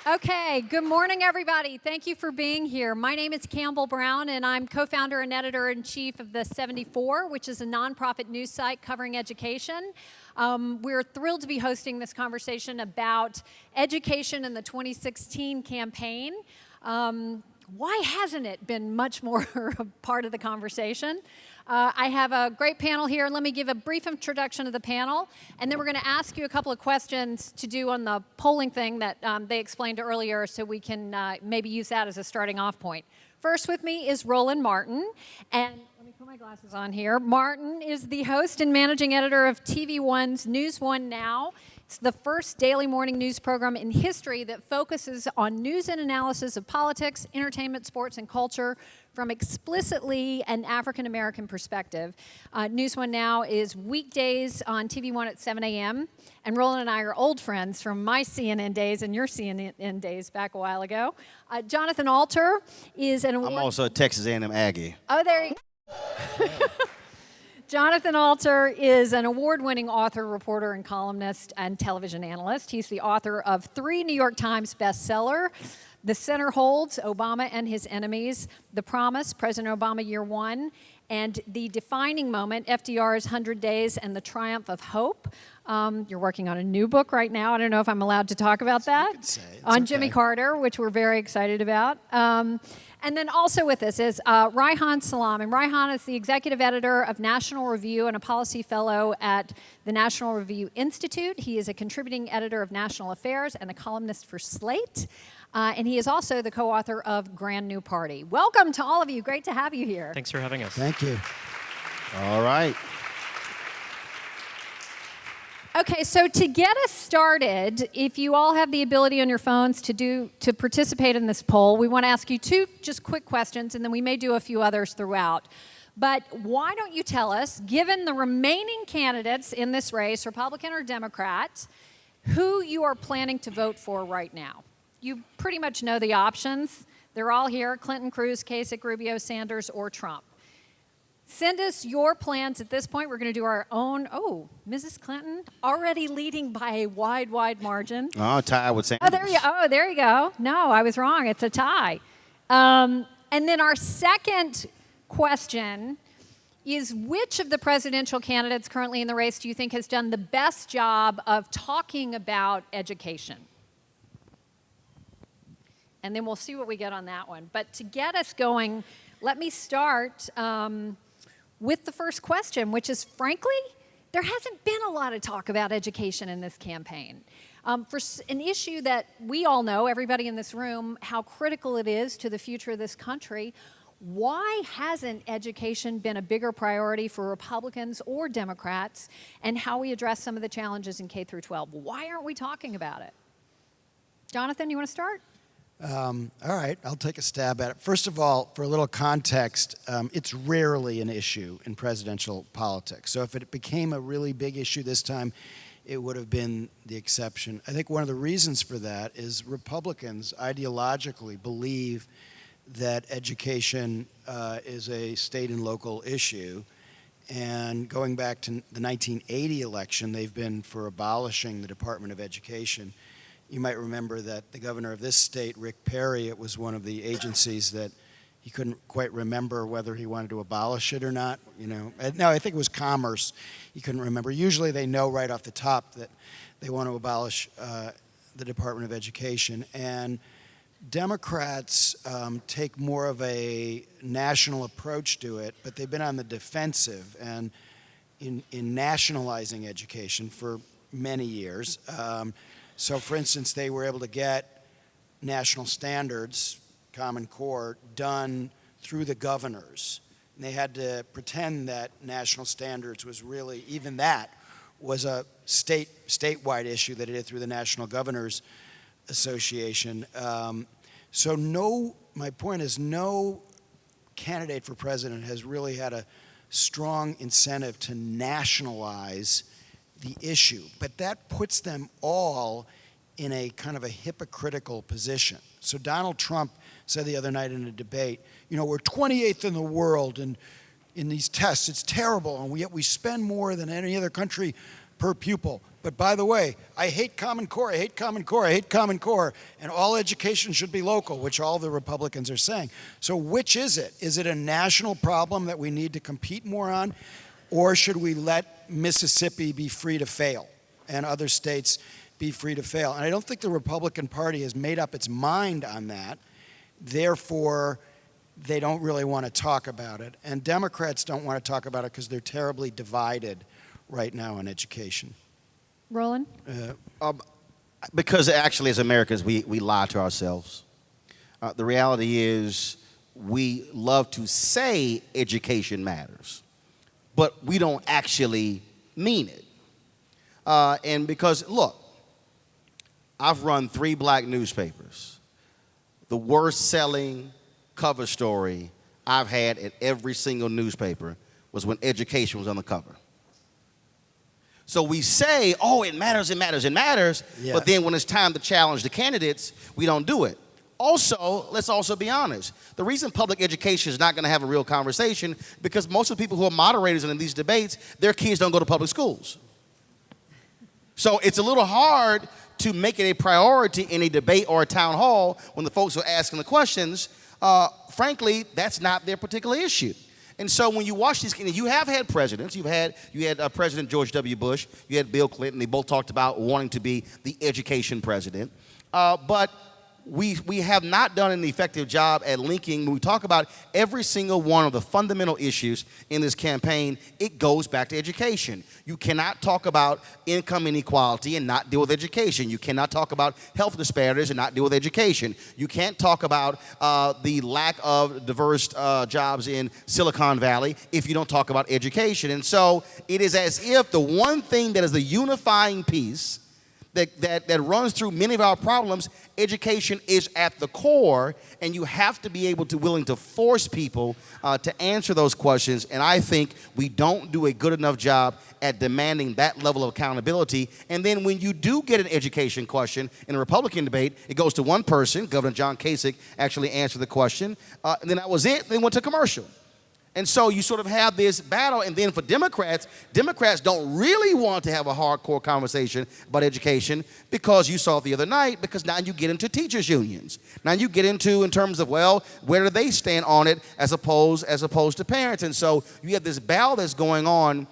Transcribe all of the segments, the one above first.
Okay, good morning, everybody. Thank you for being here. My name is Campbell Brown, and I'm co-founder and editor-in-chief of the 74, which is a nonprofit news site covering education. We're thrilled to be hosting this conversation about education in the 2016 campaign. Why hasn't it been much more a part of the conversation? I have a great panel here. Let me give a brief introduction of the panel, and then we're going to ask you a couple of questions to do on the polling thing that they explained earlier, so we can maybe use that as a starting off point. First with me is Roland Martin, and let me put my glasses on here. Martin is the host and managing editor of TV One's News One Now. It's the first daily morning news program in history that focuses on news and analysis of politics, entertainment, sports, and culture from explicitly an African-American perspective. News One Now is weekdays on TV One at 7 a.m. And Roland and I are old friends from my CNN days and your CNN days back a while ago. Jonathan Alter is an award... I'm also a Texas A&M Aggie. Oh, there you go. Jonathan Alter is an award-winning author, reporter, and columnist and television analyst. He's the author of 3 New York Times bestseller, The Center Holds, Obama and His Enemies, The Promise, President Obama Year One, and The Defining Moment, FDR's 100 Days and the Triumph of Hope. You're working on a new book right now. I don't know if I'm allowed to talk about that. You could say. It's on okay. Jimmy Carter, which we're very excited about. And then also with us is Reihan Salam. And Reihan is the executive editor of National Review and a policy fellow at the National Review Institute. He is a contributing editor of National Affairs and a columnist for Slate. And he is also the co-author of Grand New Party. Welcome to all of you. Great to have you here. Thanks for having us. Thank you. All right. Okay, so to get us started, if you all have the ability on your phones to participate in this poll, we want to ask you 2 just quick questions, and then we may do a few others throughout. But why don't you tell us, given the remaining candidates in this race, Republican or Democrat, who you are planning to vote for right now? You pretty much know the options. They're all here: Clinton, Cruz, Kasich, Rubio, Sanders, or Trump. Send us your plans at this point. We're going to do our own. Oh, Mrs. Clinton, already leading by a wide, wide margin. Oh, tie with Sanders. There you go. No, I was wrong. It's a tie. And then our second question is, which of the presidential candidates currently in the race do you think has done the best job of talking about education? And then we'll see what we get on that one. But to get us going, let me start with the first question, which is, frankly, there hasn't been a lot of talk about education in this campaign. For an issue that we all know, everybody in this room, how critical it is to the future of this country, why hasn't education been a bigger priority for Republicans or Democrats, and how we address some of the challenges in K through 12? Why aren't we talking about it? Jonathan, you want to start? All right, I'll take a stab at it. First of all, for a little context, it's rarely an issue in presidential politics. So if it became a really big issue this time, it would have been the exception. I think one of the reasons for that is Republicans ideologically believe that education is a state and local issue. And going back to the 1980 election, they've been for abolishing the Department of Education. You might remember that the governor of this state, Rick Perry, it was one of the agencies that he couldn't quite remember whether he wanted to abolish it or not. No, I think it was Commerce. He couldn't remember. Usually they know right off the top that they want to abolish the Department of Education. And Democrats take more of a national approach to it, but they've been on the defensive and in nationalizing education for many years. So, for instance, they were able to get national standards, Common Core, done through the governors. And they had to pretend that national standards was really, even that was a statewide issue that it did through the National Governors Association. My point is, no candidate for president has really had a strong incentive to nationalize the issue, but that puts them all in a kind of a hypocritical position. So Donald Trump said the other night in a debate, we're 28th in the world and in these tests, it's terrible, and yet we spend more than any other country per pupil. But by the way, I hate Common Core, I hate Common Core, I hate Common Core, and all education should be local, which all the Republicans are saying. So which is it? Is it a national problem that we need to compete more on, or should we let Mississippi be free to fail and other states be free to fail? And I don't think the Republican Party has made up its mind on that. Therefore, they don't really want to talk about it. And Democrats don't want to talk about it because they're terribly divided right now on education. Roland? Because actually, as Americans, we lie to ourselves. The reality is we love to say education matters, but we don't actually mean it. And because, look, I've run 3 black newspapers. The worst selling cover story I've had at every single newspaper was when education was on the cover. So we say, oh, it matters, it matters, it matters, Yeah. but then when it's time to challenge the candidates, we don't do it. Also, let's also be honest. The reason public education is not going to have a real conversation because most of the people who are moderators in these debates, their kids don't go to public schools. So it's a little hard to make it a priority in a debate or a town hall when the folks are asking the questions. Frankly, that's not their particular issue. And so when you watch these, you have had presidents. You had President George W. Bush. You had Bill Clinton. They both talked about wanting to be the education president. But we have not done an effective job at linking. When we talk about every single one of the fundamental issues in this campaign, it goes back to education. You cannot talk about income inequality and not deal with education. You cannot talk about health disparities and not deal with education. You can't talk about the lack of diverse jobs in Silicon Valley if you don't talk about education. And so it is as if the one thing that is the unifying piece that runs through many of our problems, education is at the core, and you have to be willing to force people to answer those questions. And I think we don't do a good enough job at demanding that level of accountability. And then when you do get an education question in a Republican debate, it goes to one person. Governor John Kasich actually answered the question, and then that was it. They went to commercial. And so you sort of have this battle, and then for Democrats don't really want to have a hardcore conversation about education because you saw it the other night, because now you get into teachers' unions. Now you get into in terms of, well, where do they stand on it as opposed to parents? And so you have this battle that's going on.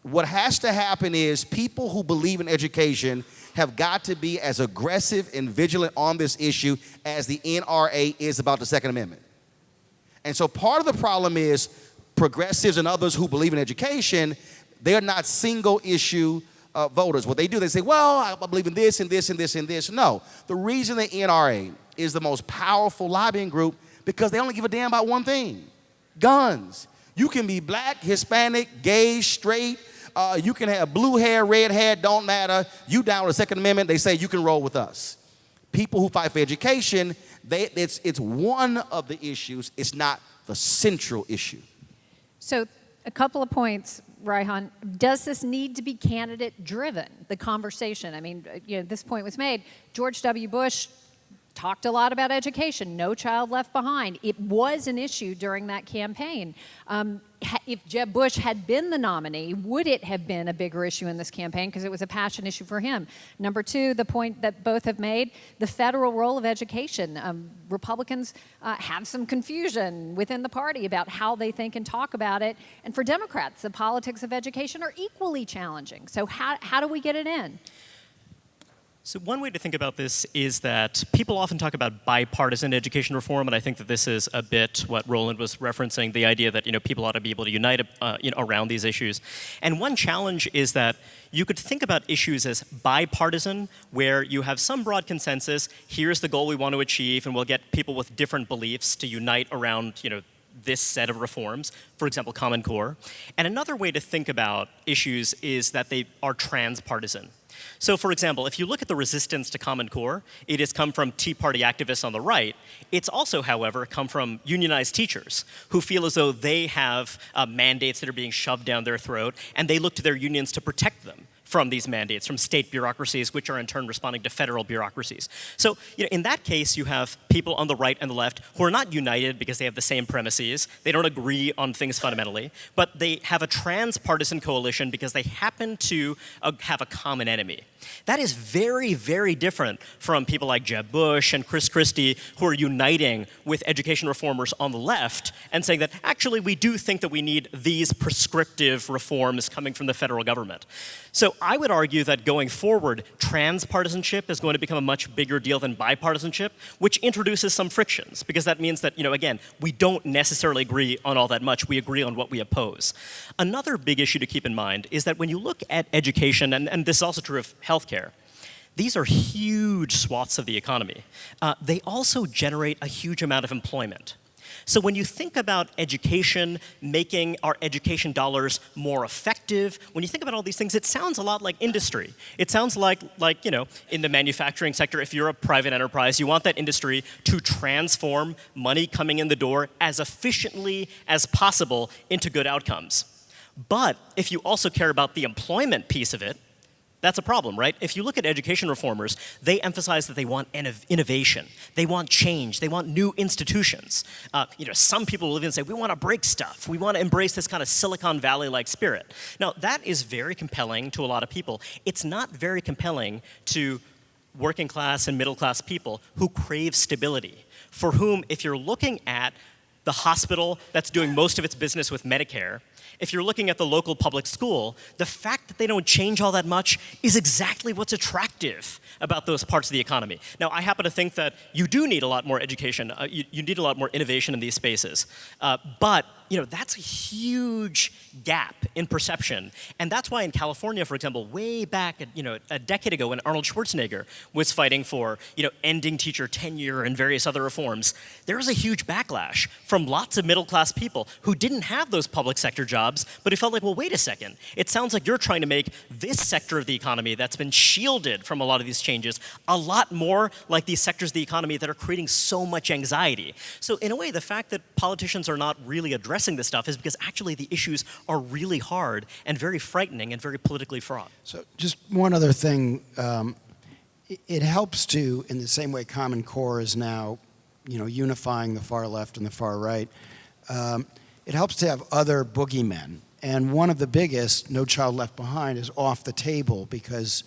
What has to happen is people who believe in education have got to be as aggressive and vigilant on this issue as the NRA is about the Second Amendment. And so part of the problem is progressives and others who believe in education, they're not single issue voters. What they do, they say, well, I believe in this and this and this and this. No, the reason the NRA is the most powerful lobbying group because they only give a damn about one thing: guns. You can be black, Hispanic, gay, straight. You can have blue hair, red hair, don't matter. You down with the Second Amendment, they say you can roll with us. People who fight for education, it's one of the issues. It's not the central issue. So a couple of points, Reihan. Does this need to be candidate-driven, the conversation? I mean, this point was made. George W. Bush talked a lot about education, no child left behind. It was an issue during that campaign. If Jeb Bush had been the nominee, would it have been a bigger issue in this campaign because it was a passion issue for him? Number two, the point that both have made, the federal role of education. Republicans have some confusion within the party about how they think and talk about it. And for Democrats, the politics of education are equally challenging. So how do we get it in? So one way to think about this is that people often talk about bipartisan education reform, and I think that this is a bit what Roland was referencing, the idea that people ought to be able to unite around these issues. And one challenge is that you could think about issues as bipartisan, where you have some broad consensus, here's the goal we want to achieve, and we'll get people with different beliefs to unite around this set of reforms, for example, Common Core. And another way to think about issues is that they are transpartisan. So, for example, if you look at the resistance to Common Core, it has come from Tea Party activists on the right. It's also, however, come from unionized teachers who feel as though they have mandates that are being shoved down their throat, and they look to their unions to protect them from these mandates, from state bureaucracies, which are in turn responding to federal bureaucracies. So in that case, you have people on the right and the left who are not united because they have the same premises. They don't agree on things fundamentally, but they have a transpartisan coalition because they happen to have a common enemy. That is very, very different from people like Jeb Bush and Chris Christie, who are uniting with education reformers on the left and saying that actually we do think that we need these prescriptive reforms coming from the federal government. So I would argue that going forward, transpartisanship is going to become a much bigger deal than bipartisanship, which introduces some frictions, because that means that, again, we don't necessarily agree on all that much. We agree on what we oppose. Another big issue to keep in mind is that when you look at education, and this is also true of healthcare, these are huge swaths of the economy. They also generate a huge amount of employment. So when you think about education, making our education dollars more effective, when you think about all these things, it sounds a lot like industry. It sounds like in the manufacturing sector, if you're a private enterprise, you want that industry to transform money coming in the door as efficiently as possible into good outcomes. But if you also care about the employment piece of it, that's a problem, right? If you look at education reformers, they emphasize that they want innovation, they want change, they want new institutions. Some people will even say, we want to break stuff, we want to embrace this kind of Silicon Valley-like spirit. Now, that is very compelling to a lot of people. It's not very compelling to working class and middle class people who crave stability, for whom, if you're looking at the hospital that's doing most of its business with Medicare, if you're looking at the local public school, the fact that they don't change all that much is exactly what's attractive about those parts of the economy. Now, I happen to think that you do need a lot more education. You need a lot more innovation in these spaces. But that's a huge gap in perception. And that's why in California, for example, way back a decade ago when Arnold Schwarzenegger was fighting for ending teacher tenure and various other reforms, there was a huge backlash from lots of middle-class people who didn't have those public sector jobs, but who felt like, well, wait a second. It sounds like you're trying to make this sector of the economy that's been shielded from a lot of these changes a lot more like these sectors of the economy that are creating so much anxiety. So in a way, the fact that politicians are not really addressing this stuff is because actually the issues are really hard and very frightening and very politically fraught. So just one other thing, it helps to, in the same way Common Core is now, unifying the far left and the far right, it helps to have other boogeymen. And one of the biggest, No Child Left Behind, is off the table because,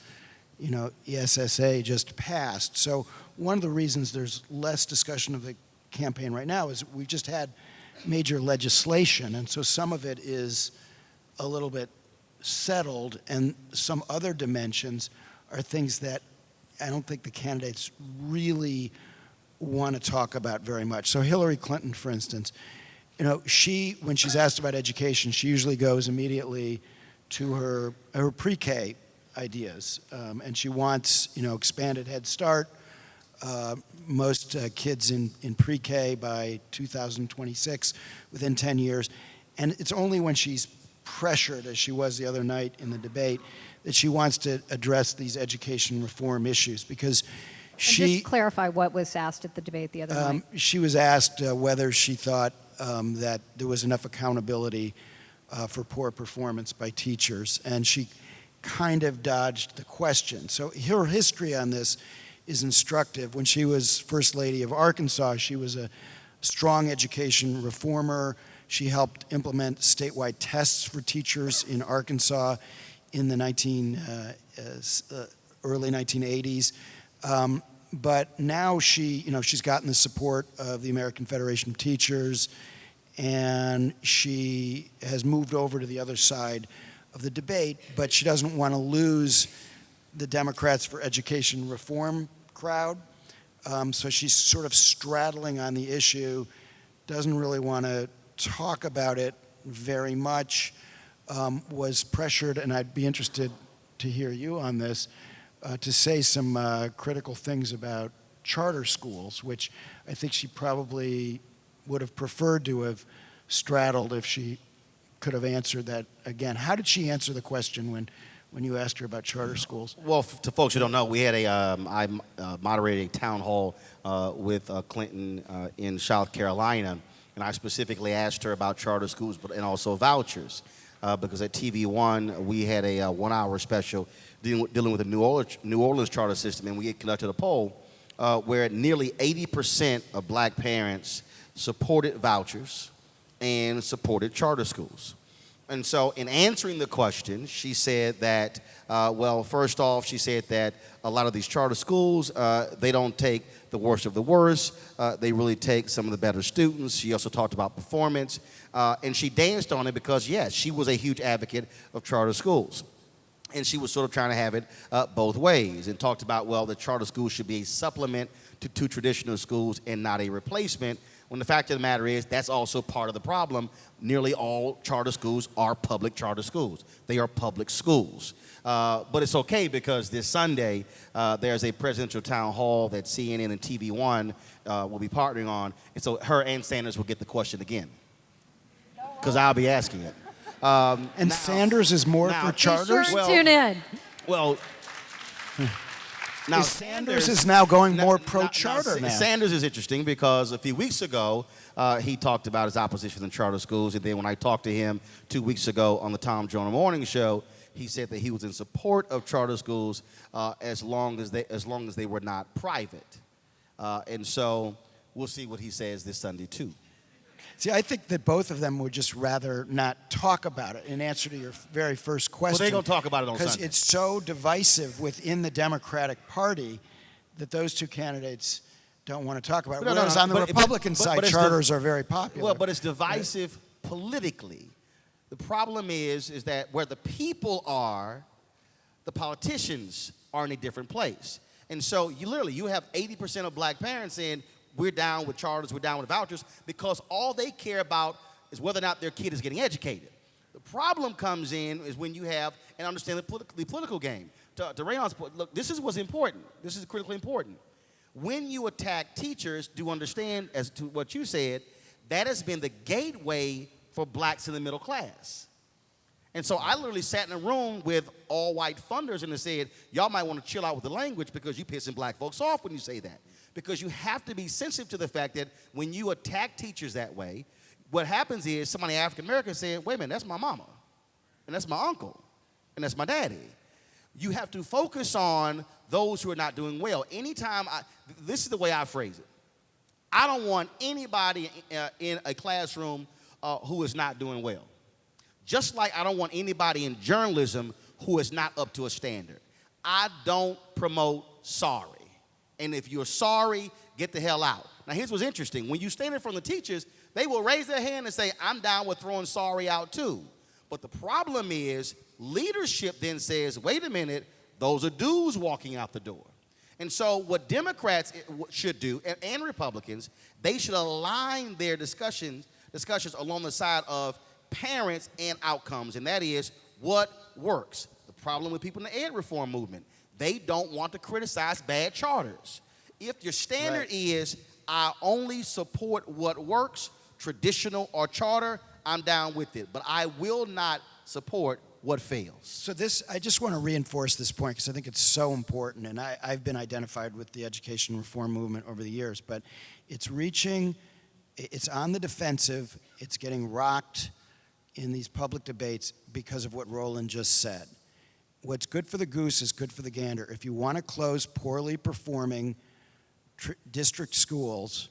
ESSA just passed. So one of the reasons there's less discussion of the campaign right now is we've just had major legislation, and so some of it is a little bit settled, and some other dimensions are things that I don't think the candidates really want to talk about very much. So Hillary Clinton, for instance, when she's asked about education, she usually goes immediately to her pre-K ideas, and she wants, expanded Head Start, most kids in pre-K by 2026, within 10 years. And it's only when she's pressured, as she was the other night in the debate, that she wants to address these education reform issues. Because just clarify what was asked at the debate the other night. She was asked whether she thought that there was enough accountability for poor performance by teachers. And she kind of dodged the question. So her history on this is instructive. When she was First Lady of Arkansas, she was a strong education reformer. She helped implement statewide tests for teachers in Arkansas in the early 1980s. But now she's gotten the support of the American Federation of Teachers, and she has moved over to the other side of the debate, but she doesn't want to lose the Democrats for Education Reform crowd. So she's sort of straddling on the issue, doesn't really want to talk about it very much, was pressured, and I'd be interested to hear you on this, to say some critical things about charter schools, which I think she probably would have preferred to have straddled if she could have answered that again. How did she answer the question when you asked her about charter schools? Well, to folks who don't know, we had I moderated a town hall with Clinton in South Carolina, and I specifically asked her about charter schools and also vouchers. because at TV1 we had a 1-hour special dealing with the New Orleans charter system, and we conducted a poll where nearly 80% of black parents supported vouchers and supported charter schools. And so in answering the question, she said that, well, first off, she said that a lot of these charter schools, they don't take the worst of the worst. They really take some of the better students. She also talked about performance. And she danced on it because, yes, she was a huge advocate of charter schools. And she was sort of trying to have it both ways, and talked about, well, the charter schools should be a supplement to traditional schools and not a replacement, when the fact of the matter is that's also part of the problem. Nearly all charter schools are public charter schools. They are public schools. But it's okay, because this Sunday there's a presidential town hall that CNN and TV1 will be partnering on, and so her and Sanders will get the question again, because I'll be asking it. And now, Sanders is more for charters? Be sure and tune in. Well, now Sanders is now going more pro-charter now. Sanders is interesting because a few weeks ago, he talked about his opposition to charter schools, and then when I talked to him 2 weeks ago on the Tom Joyner Morning Show, he said that he was in support of charter schools as long as they were not private. And so we'll see what he says this Sunday too. See, I think that both of them would just rather not talk about it in answer to your very first question. Well, they're going to talk about it on Sunday. Because it's so divisive within the Democratic Party that those two candidates don't want to talk about it. Whereas on the Republican side, charters are very popular. Well, but it's divisive politically. The problem is that where the people are, the politicians are in a different place. And so you have 80% of black parents saying, we're down with charters, we're down with vouchers, because all they care about is whether or not their kid is getting educated. The problem comes in is when you have, and understand the political game. To Reihan's point, look, this is what's important. This is critically important. When you attack teachers, do understand, as to what you said, that has been the gateway for blacks in the middle class. And so I literally sat in a room with all white funders and they said, y'all might want to chill out with the language because you're pissing black folks off when you say that. Because you have to be sensitive to the fact that when you attack teachers that way, what happens is somebody African American said, wait a minute, that's my mama, and that's my uncle, and that's my daddy. You have to focus on those who are not doing well. This is the way I phrase it. I don't want anybody in a classroom who is not doing well. Just like I don't want anybody in journalism who is not up to a standard. I don't promote sorry. And if you're sorry, get the hell out. Now, here's what's interesting. When you stand in front of the teachers, they will raise their hand and say, I'm down with throwing sorry out too. But the problem is leadership then says, wait a minute, those are dudes walking out the door. And so what Democrats should do, and Republicans, they should align their discussions along the side of parents and outcomes, and that is what works. The problem with people in the ed reform movement, they don't want to criticize bad charters. If your standard is, I only support what works, traditional or charter, I'm down with it. But I will not support what fails. So I just want to reinforce this point because I think it's so important. And I've been identified with the education reform movement over the years. But it's on the defensive. It's getting rocked in these public debates because of what Roland just said. What's good for the goose is good for the gander. If you want to close poorly performing district schools,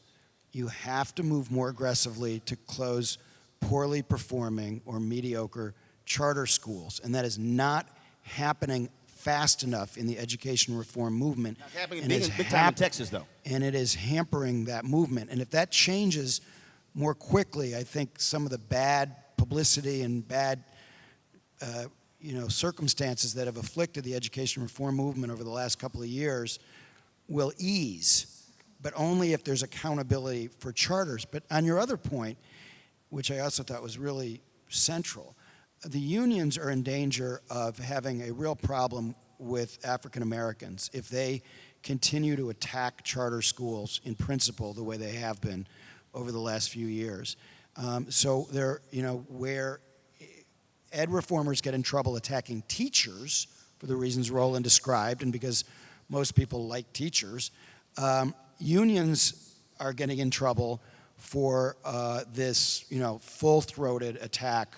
you have to move more aggressively to close poorly performing or mediocre charter schools. And that is not happening fast enough in the education reform movement. It's happening big time in Texas, though. And it is hampering that movement. And if that changes more quickly, I think some of the bad publicity and bad circumstances that have afflicted the education reform movement over the last couple of years will ease, but only if there's accountability for charters. But on your other point, which I also thought was really central, the unions are in danger of having a real problem with African Americans if they continue to attack charter schools in principle the way they have been over the last few years. So they're, where ed reformers get in trouble attacking teachers for the reasons Roland described and because most people like teachers, unions are getting in trouble for this, full-throated attack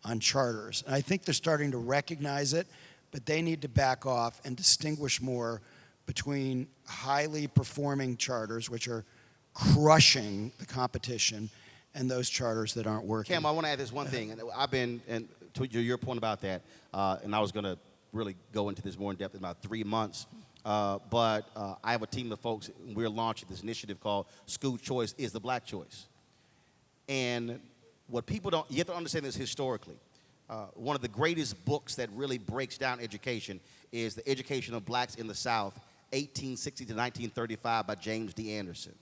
on charters. And I think they're starting to recognize it, but they need to back off and distinguish more between highly performing charters, which are crushing the competition, and those charters that aren't working. Cam, I want to add this one thing. I've been, and to your point about that, and I was going to really go into this more in depth in about 3 months, but I have a team of folks, and we're launching this initiative called School Choice is the Black Choice. And what people don't, you have to understand this historically. One of the greatest books that really breaks down education is The Education of Blacks in the South, 1860 to 1935 by James D. Anderson.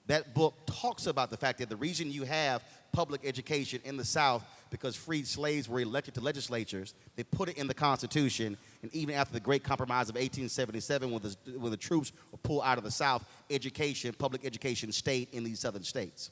That book talks about the fact that the reason you have public education in the South because freed slaves were elected to legislatures, they put it in the Constitution, and even after the Great Compromise of 1877 when the troops were pulled out of the South, public education stayed in these southern states.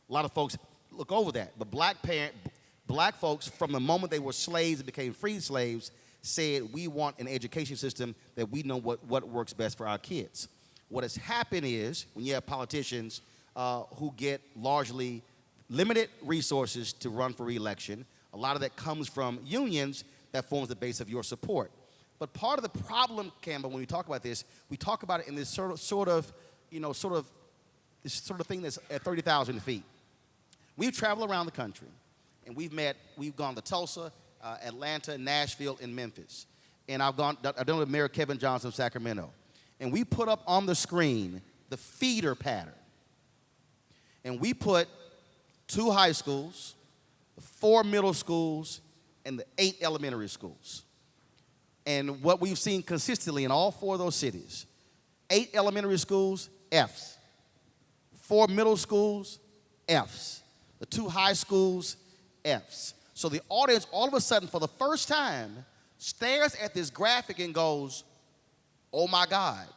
A lot of folks look over that, but black folks, from the moment they were slaves and became freed slaves, said we want an education system that we know what works best for our kids. What has happened is when you have politicians who get largely limited resources to run for re-election, a lot of that comes from unions that forms the base of your support. But part of the problem, Campbell, when we talk about this, we talk about it in this sort of thing that's at 30,000 feet. We've traveled around the country, and we've gone to Tulsa, Atlanta, Nashville, and Memphis. And I've done with Mayor Kevin Johnson of Sacramento. And we put up on the screen the feeder pattern. And we put 2 high schools, 4 middle schools, and the 8 elementary schools. And what we've seen consistently in all 4 of those cities, 8 elementary schools, Fs. 4 middle schools, Fs. The 2 high schools, Fs. So the audience, all of a sudden, for the first time, stares at this graphic and goes, oh my God.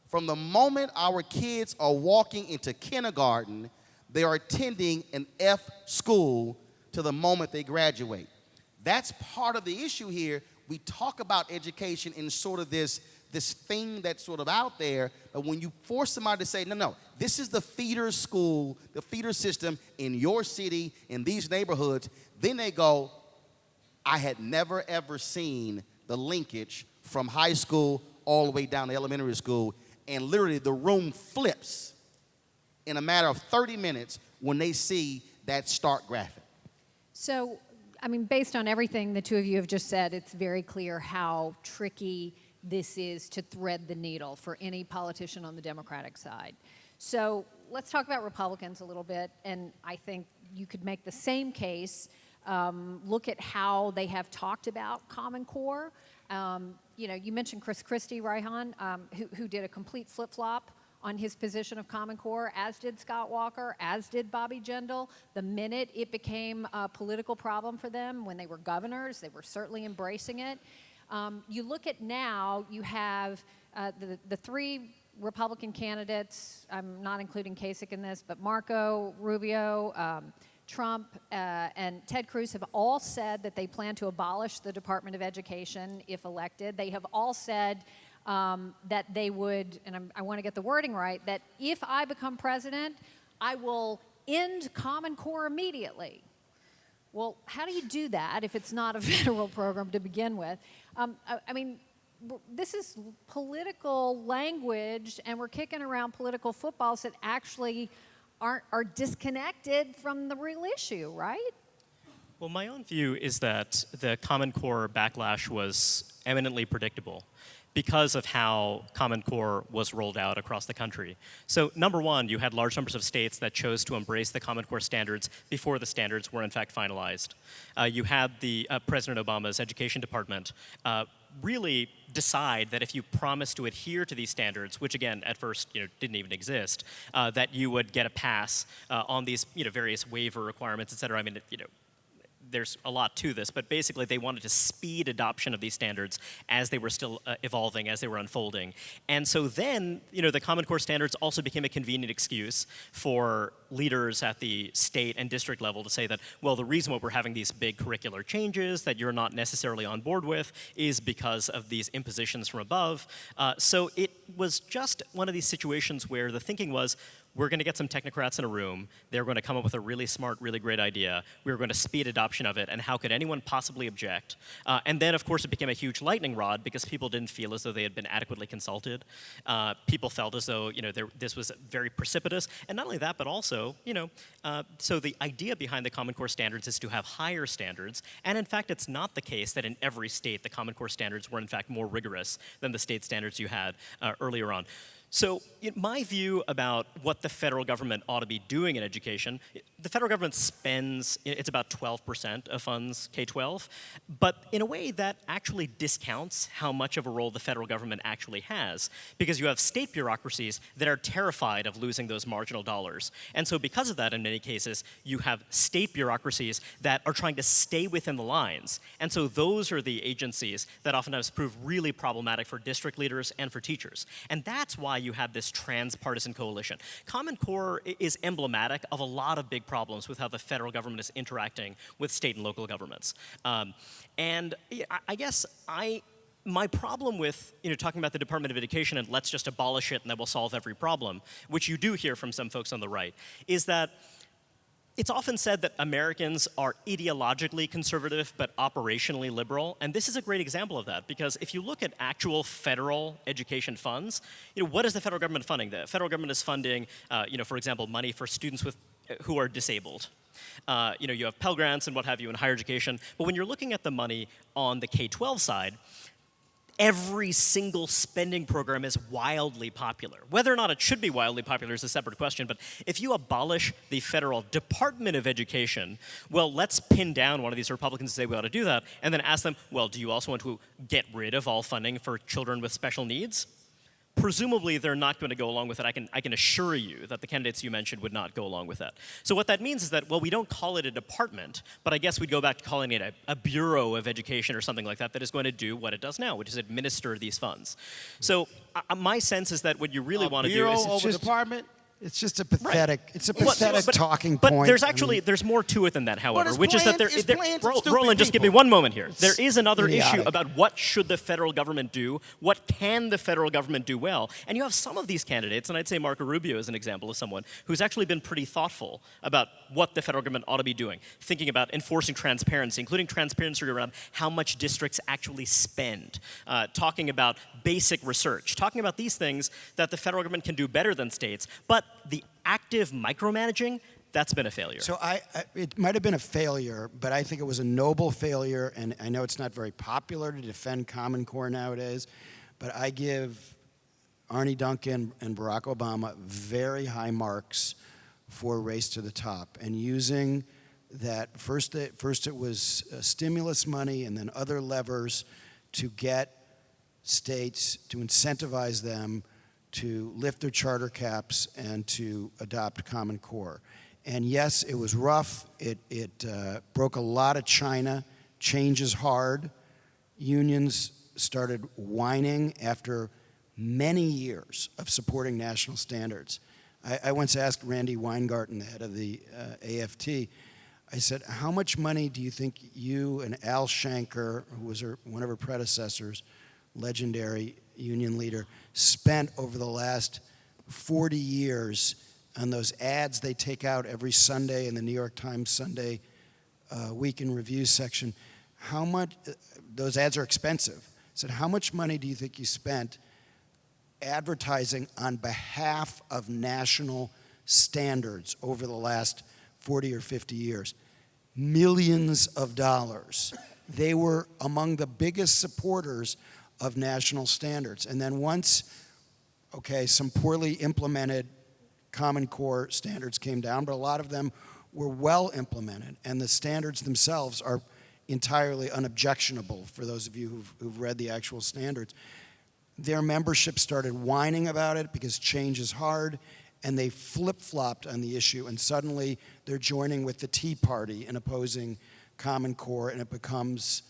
From the moment our kids are walking into kindergarten, they are attending an F school to the moment they graduate. That's part of the issue here. We talk about education in sort of this thing that's sort of out there, but when you force somebody to say, no, this is the feeder school, the feeder system in your city, in these neighborhoods, then they go, I had never ever seen the linkage from high school all the way down to elementary school, and literally the room flips in a matter of 30 minutes when they see that stark graphic. So, I mean, based on everything the two of you have just said, it's very clear how tricky this is to thread the needle for any politician on the Democratic side. So let's talk about Republicans a little bit, and I think you could make the same case. Look at how they have talked about Common Core. You mentioned Chris Christie, Reihan, who did a complete flip-flop on his position of Common Core, as did Scott Walker, as did Bobby Jindal. The minute it became a political problem for them when they were governors, they were certainly embracing it. You look at now, you have the 3 Republican candidates, I'm not including Kasich in this, but Marco Rubio, Trump, and Ted Cruz have all said that they plan to abolish the Department of Education if elected. They have all said that they would, and I want to get the wording right, that if I become president, I will end Common Core immediately. Well, how do you do that if it's not a federal program to begin with? I mean, this is political language, and we're kicking around political footballs that actually are disconnected from the real issue, right? Well, my own view is that the Common Core backlash was eminently predictable because of how Common Core was rolled out across the country. So number one, you had large numbers of states that chose to embrace the Common Core standards before the standards were in fact finalized. You had the President Obama's Education Department really decide that if you promised to adhere to these standards, which again at first didn't even exist, that you would get a pass on these various waiver requirements, et cetera. I mean, there's a lot to this, but basically they wanted to speed adoption of these standards as they were still evolving, as they were unfolding. And so then, the Common Core standards also became a convenient excuse for leaders at the state and district level to say that, well, the reason why we're having these big curricular changes that you're not necessarily on board with is because of these impositions from above. So it was just one of these situations where the thinking was, we're going to get some technocrats in a room. They're going to come up with a really smart, really great idea. We were going to speed adoption of it, and how could anyone possibly object? And then, of course, it became a huge lightning rod because people didn't feel as though they had been adequately consulted. People felt as though this was very precipitous, and not only that, but also so the idea behind the Common Core standards is to have higher standards, and in fact, it's not the case that in every state the Common Core standards were in fact more rigorous than the state standards you had earlier on. So my view about what the federal government ought to be doing in education, the federal government spends, it's about 12% of funds K-12, but in a way that actually discounts how much of a role the federal government actually has, because you have state bureaucracies that are terrified of losing those marginal dollars. And so because of that, in many cases, you have state bureaucracies that are trying to stay within the lines. And so those are the agencies that oftentimes prove really problematic for district leaders and for teachers. And that's why you have this transpartisan coalition. Common Core is emblematic of a lot of big problems with how the federal government is interacting with state and local governments. And I guess my problem with talking about the Department of Education and let's just abolish it and that will solve every problem, which you do hear from some folks on the right, is that it's often said that Americans are ideologically conservative but operationally liberal, and this is a great example of that, because if you look at actual federal education funds, what is the federal government funding? The federal government is funding, for example, money for students who are disabled. You have Pell Grants and what have you in higher education, but when you're looking at the money on the K-12 side, every single spending program is wildly popular. Whether or not it should be wildly popular is a separate question, but if you abolish the federal Department of Education, well, let's pin down one of these Republicans and say we ought to do that, and then ask them, well, do you also want to get rid of all funding for children with special needs? Presumably, they're not going to go along with it. I can assure you that the candidates you mentioned would not go along with that. So what that means is that, well, we don't call it a department, but I guess we'd go back to calling it a Bureau of Education or something like that is going to do what it does now, which is administer these funds. So my sense is that what you really want to do is... Bureau over department? It's just a pathetic. Right. It's a pathetic talking but point. But there's more to it than that, however, which is that Roland, just give me people. one moment here. There is another idiotic. issue about what should the federal government do, what can the federal government do well, and you have some of these candidates, and I'd say Marco Rubio is an example of someone who's actually been pretty thoughtful about what the federal government ought to be doing, thinking about enforcing transparency, including transparency around how much districts actually spend, talking about basic research, talking about these things that the federal government can do better than states, but the active micromanaging, that's been a failure. So it might have been a failure, but I think it was a noble failure, and I know it's not very popular to defend Common Core nowadays, but I give Arne Duncan and Barack Obama very high marks for Race to the Top, and using that, first it was stimulus money and then other levers to get states, to incentivize them to lift their charter caps and to adopt Common Core. And yes, it was rough. It broke a lot of china. Change is hard. Unions started whining after many years of supporting national standards. I once asked Randy Weingarten, the head of the AFT, I said, how much money do you think you and Al Shanker, who was one of her predecessors, legendary union leader, spent over the last 40 years on those ads they take out every Sunday in the New York Times Sunday Week in Review section? How much, those ads are expensive. I said, how much money do you think you spent advertising on behalf of national standards over the last 40 or 50 years? Millions of dollars. They were among the biggest supporters of national standards. And then once, some poorly implemented Common Core standards came down, but a lot of them were well implemented, and the standards themselves are entirely unobjectionable for those of you who've read the actual standards. Their membership started whining about it because change is hard, and they flip-flopped on the issue, and suddenly they're joining with the Tea Party in opposing Common Core, and it becomes,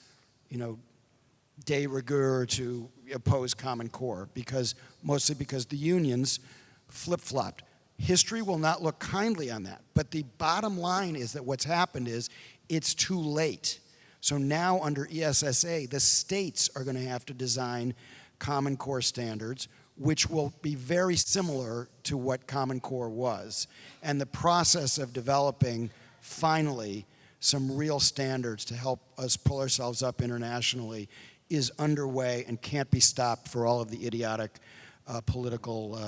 de rigueur to oppose Common Core, mostly because the unions flip-flopped. History will not look kindly on that, but the bottom line is that what's happened is it's too late. So now under ESSA, the states are going to have to design Common Core standards which will be very similar to what Common Core was. And the process of developing, finally, some real standards to help us pull ourselves up internationally is underway and can't be stopped for all of the idiotic political,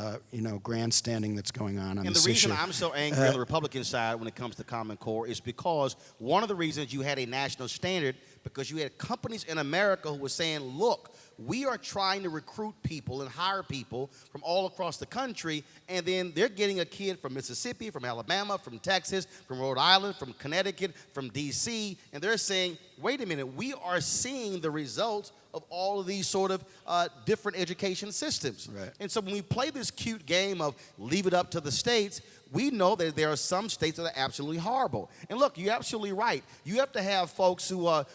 grandstanding that's going on and this the reason issue. I'm so angry on the Republican side when it comes to Common Core is because one of the reasons you had a national standard, because you had companies in America who were saying, look, we are trying to recruit people and hire people from all across the country, and then they're getting a kid from Mississippi, from Alabama, from Texas, from Rhode Island, from Connecticut, from D.C., and they're saying, wait a minute, we are seeing the results of all of these sort of different education systems. Right. And so when we play this cute game of leave it up to the states, we know that there are some states that are absolutely horrible. And look, you're absolutely right. You have to have folks who are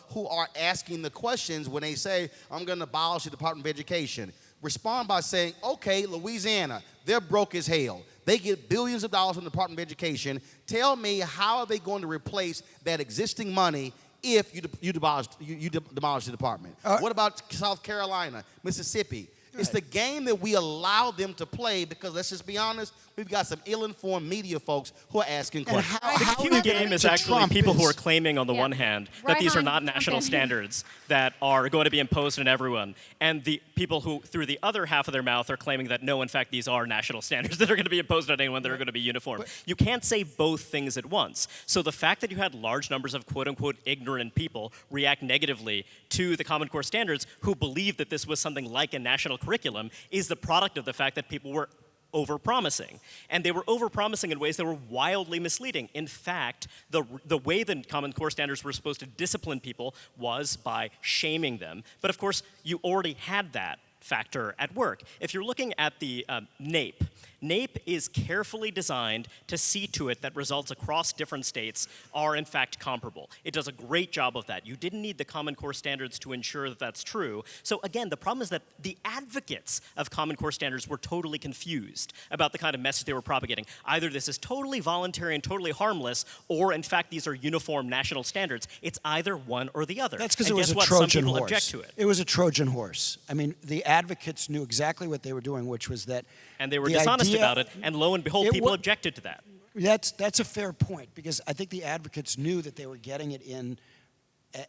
asking the questions when they say, I'm going to abolish the Department of Education. Respond by saying, okay, Louisiana, they're broke as hell. They get billions of dollars from the Department of Education. Tell me, how are they going to replace that existing money if you demolish the department? What about South Carolina, Mississippi? It's the game that we allow them to play because, let's just be honest, we've got some ill-informed media folks who are asking questions. The cute game is actually people who are claiming on the one hand that these are Reihan, not national okay. standards that are going to be imposed on everyone, and the people who, through the other half of their mouth, are claiming that no, in fact, these are national standards that are going to be imposed on anyone that are going to be uniform. You can't say both things at once. So the fact that you had large numbers of quote-unquote ignorant people react negatively to the Common Core standards who believed that this was something like a national curriculum is the product of the fact that people were overpromising. And they were overpromising in ways that were wildly misleading. In fact, the way the Common Core standards were supposed to discipline people was by shaming them. But of course, you already had that factor at work. If you're looking at the NAEP, NAEP is carefully designed to see to it that results across different states are in fact comparable. It does a great job of that. You didn't need the Common Core standards to ensure that that's true. So again, the problem is that the advocates of Common Core standards were totally confused about the kind of message they were propagating. Either this is totally voluntary and totally harmless, or in fact these are uniform national standards. It's either one or the other. That's because and it was guess a what? Trojan Some people horse. object to it. It was a Trojan horse. I mean, the advocates knew exactly what they were doing, which was that. And they were the dishonest idea- about it, and lo and behold, people objected to that. That's a fair point, because I think the advocates knew that they were getting it in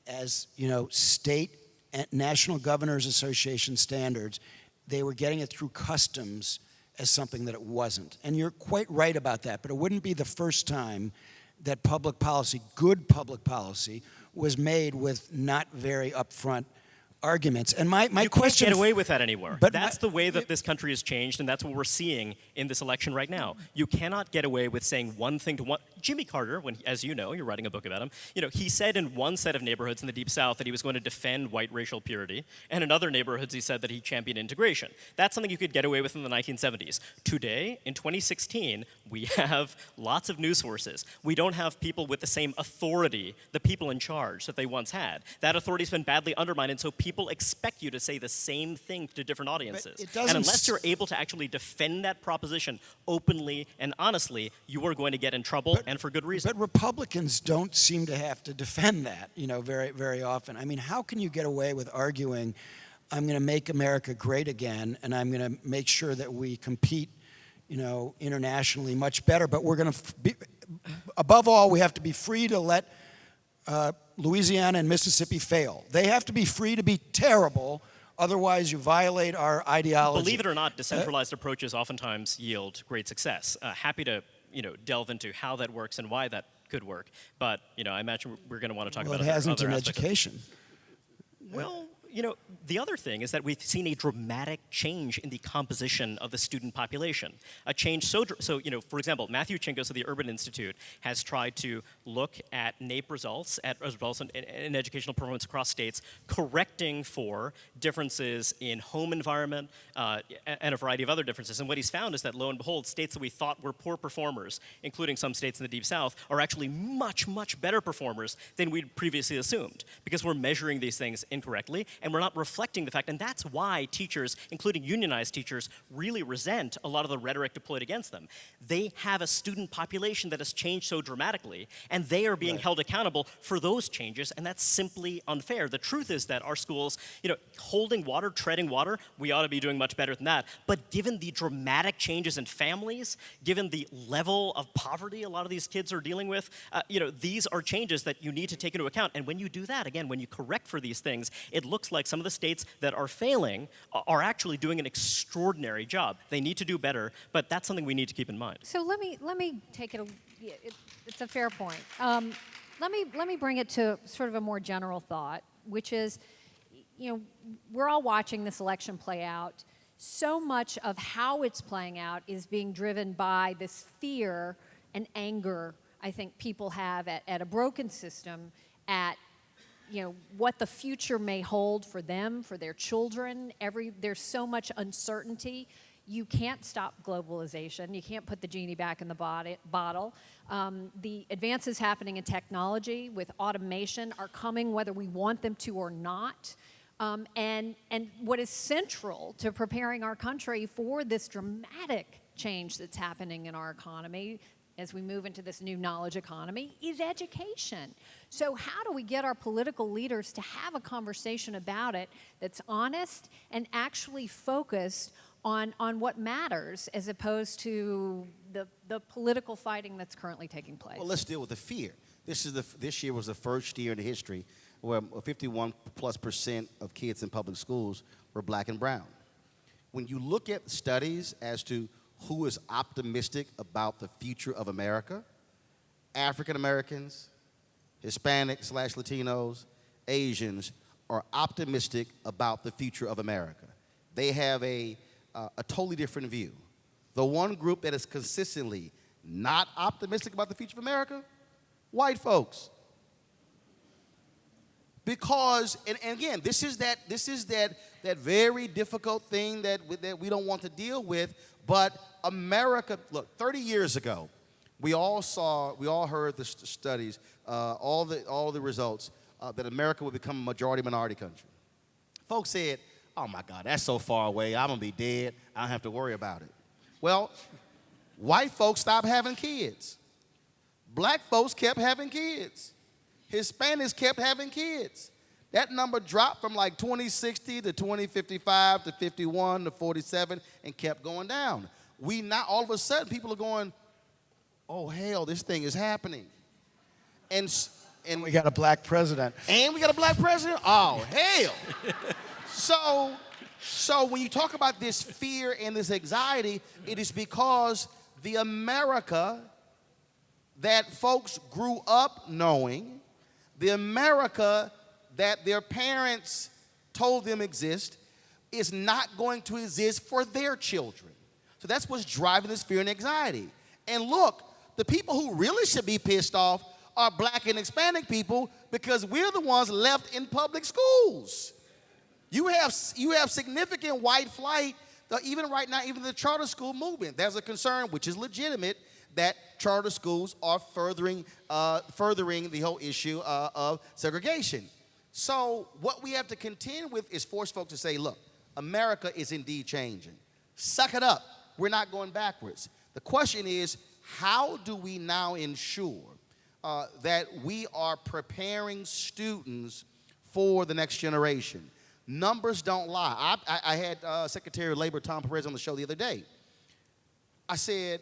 as, state and National Governors Association standards. They were getting it through customs as something that it wasn't. And you're quite right about that, but it wouldn't be the first time that public policy, good public policy, was made with not very upfront arguments. And my you question... can't get away with that anymore. But that's the way that this country has changed, and that's what we're seeing in this election right now. You cannot get away with saying one thing to one. Jimmy Carter, when, as you know, you're writing a book about him, he said in one set of neighborhoods in the Deep South that he was going to defend white racial purity, and in other neighborhoods he said that he championed integration. That's something you could get away with in the 1970s. Today, in 2016, we have lots of news sources. We don't have people with the same authority, the people in charge, that they once had. That authority's been badly undermined, and so people expect you to say the same thing to different audiences. And unless you're able to actually defend that proposition openly and honestly, you are going to get in trouble, and for good reason. But Republicans don't seem to have to defend that, very, very often. I mean, how can you get away with arguing, I'm going to make America great again, and I'm going to make sure that we compete, internationally much better, but we're going to be, above all, we have to be free to let Louisiana and Mississippi fail. They have to be free to be terrible, otherwise you violate our ideology. Believe it or not, decentralized approaches oftentimes yield great success. Happy to delve into how that works and why that could work, but I imagine we're going to want to talk about it hasn't other in aspects education. Well, the other thing is that we've seen a dramatic change in the composition of the student population. A change so for example, Matthew Chinkos of the Urban Institute has tried to look at NAEP results, at results in educational performance across states, correcting for differences in home environment and a variety of other differences. And what he's found is that, lo and behold, states that we thought were poor performers, including some states in the Deep South, are actually much, much better performers than we'd previously assumed, because we're measuring these things incorrectly, and we're not reflecting the fact, and that's why teachers, including unionized teachers, really resent a lot of the rhetoric deployed against them. They have a student population that has changed so dramatically, and they are being held accountable for those changes, and that's simply unfair. The truth is that our schools, holding water, treading water, we ought to be doing much better than that. But given the dramatic changes in families, given the level of poverty a lot of these kids are dealing with, these are changes that you need to take into account. And when you do that, again, when you correct for these things, it looks like some of the states that are failing are actually doing an extraordinary job. They need to do better, but that's something we need to keep in mind. So let me take it. It's a fair point. Let me bring it to sort of a more general thought, which is, we're all watching this election play out. So much of how it's playing out is being driven by this fear and anger I think people have at a broken system, at what the future may hold for them, for their children. There's so much uncertainty. You can't stop globalization. You can't put the genie back in the bottle. The advances happening in technology with automation are coming whether we want them to or not. And what is central to preparing our country for this dramatic change that's happening in our economy as we move into this new knowledge economy is education. So how do we get our political leaders to have a conversation about it that's honest and actually focused on what matters as opposed to the political fighting that's currently taking place? Well, let's deal with the fear. This year was the first year in history where 51+% of kids in public schools were black and brown. When you look at studies as to who is optimistic about the future of America, African Americans, Hispanics / Latinos, Asians are optimistic about the future of America. They have a totally different view. The one group that is consistently not optimistic about the future of America, white folks. Because, and again, this is that very difficult thing that we don't want to deal with. But America, look, 30 years ago, we all heard the studies, all the results that America would become a majority minority country. Folks said, "Oh my God, that's so far away. I'm gonna be dead. I don't have to worry about it." Well, white folks stopped having kids. Black folks kept having kids. Hispanics kept having kids. That number dropped from like 2060 to 2055 to 51 to 47 and kept going down. All of a sudden, people are going, "Oh hell, this thing is happening," and we got a black president. And we got a black president. Oh hell! So when you talk about this fear and this anxiety, it is because the America that folks grew up knowing, the America that their parents told them exist, is not going to exist for their children. So that's what's driving this fear and anxiety. And look, the people who really should be pissed off are black and Hispanic people, because we're the ones left in public schools. You have significant white flight, even right now, even the charter school movement. There's a concern, which is legitimate, that charter schools are furthering the whole issue of segregation. So what we have to contend with is force folks to say, look, America is indeed changing. Suck it up. We're not going backwards. The question is, how do we now ensure that we are preparing students for the next generation? Numbers don't lie. I had Secretary of Labor Tom Perez on the show the other day. I said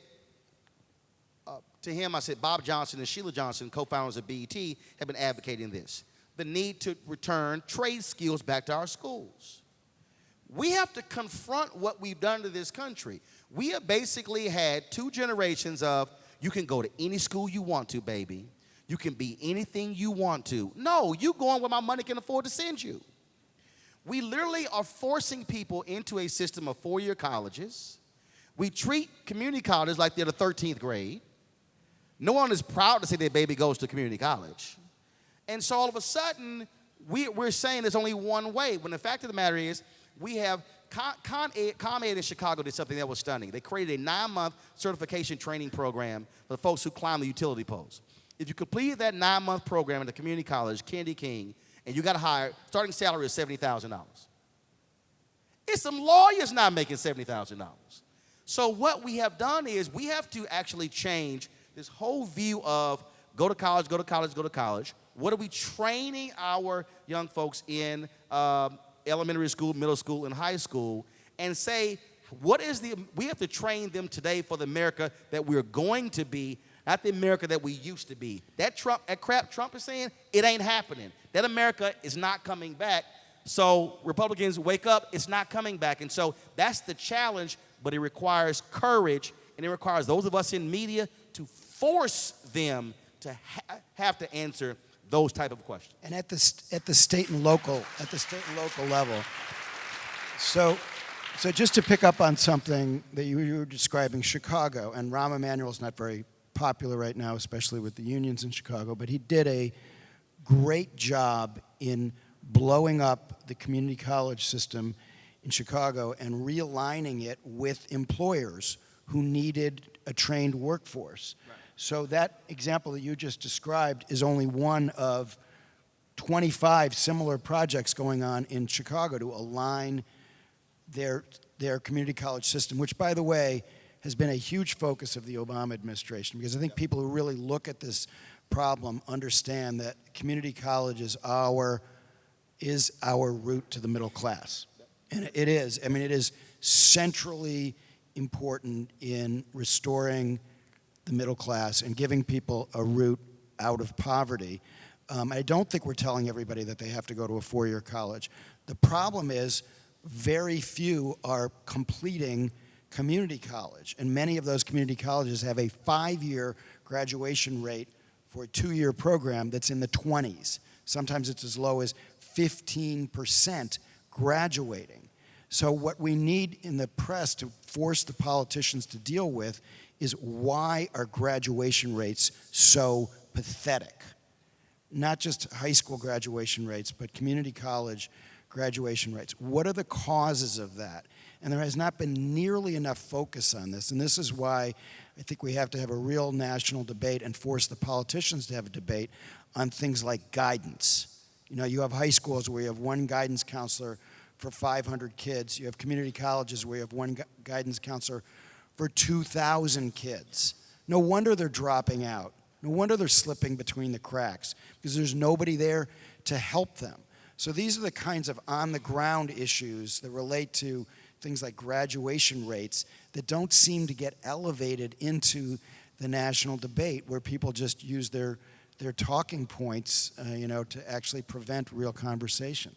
to him, Bob Johnson and Sheila Johnson, co-founders of BET, have been advocating this. The need to return trade skills back to our schools. We have to confront what we've done to this country. We have basically had 2 generations of, you can go to any school you want to, baby. You can be anything you want to. No, you going where my money can afford to send you. We literally are forcing people into a system of 4-year colleges. We treat community colleges like they're the 13th grade. No one is proud to say their baby goes to community college. And so all of a sudden, we're saying there's only one way, when the fact of the matter is, we have ComEd in Chicago did something that was stunning. They created a 9-month certification training program for the folks who climb the utility poles. If you completed that 9-month program at the community college, Kennedy King, and you got to hire, starting salary is $70,000. It's some lawyers not making $70,000. So what we have done is we have to actually change this whole view of go to college, go to college, go to college. What are we training our young folks in elementary school, middle school, and high school, and say, we have to train them today for the America that we're going to be, not the America that we used to be. That crap Trump is saying, it ain't happening. That America is not coming back. So Republicans, wake up, it's not coming back. And so that's the challenge, but it requires courage, and it requires those of us in media to force them to have to answer those type of questions. And at the state and local level. So just to pick up on something that you were describing, Chicago, and Rahm Emanuel's not very popular right now, especially with the unions in Chicago, but he did a great job in blowing up the community college system in Chicago and realigning it with employers who needed a trained workforce. Right. So that example that you just described is only one of 25 similar projects going on in Chicago to align their community college system, which, by the way, has been a huge focus of the Obama administration, because I think people who really look at this problem understand that community college is our route to the middle class. And it is. I mean, it is centrally important in restoring the middle class and giving people a route out of poverty. I don't think we're telling everybody that they have to go to a four-year college. The problem is very few are completing community college, and many of those community colleges have a 5-year graduation rate for a 2-year program that's in the 20s. Sometimes it's as low as 15% graduating. So what we need in the press to force the politicians to deal with is, why are graduation rates so pathetic? Not just high school graduation rates, but community college graduation rates. What are the causes of that? And there has not been nearly enough focus on this. And this is why I think we have to have a real national debate and force the politicians to have a debate on things like guidance. You know, you have high schools where you have one guidance counselor for 500 kids. You have community colleges where you have one guidance counselor for 2,000 kids. No wonder they're dropping out. No wonder they're slipping between the cracks, because there's nobody there to help them. So these are the kinds of on-the-ground issues that relate to things like graduation rates that don't seem to get elevated into the national debate, where people just use their talking points, to actually prevent real conversation.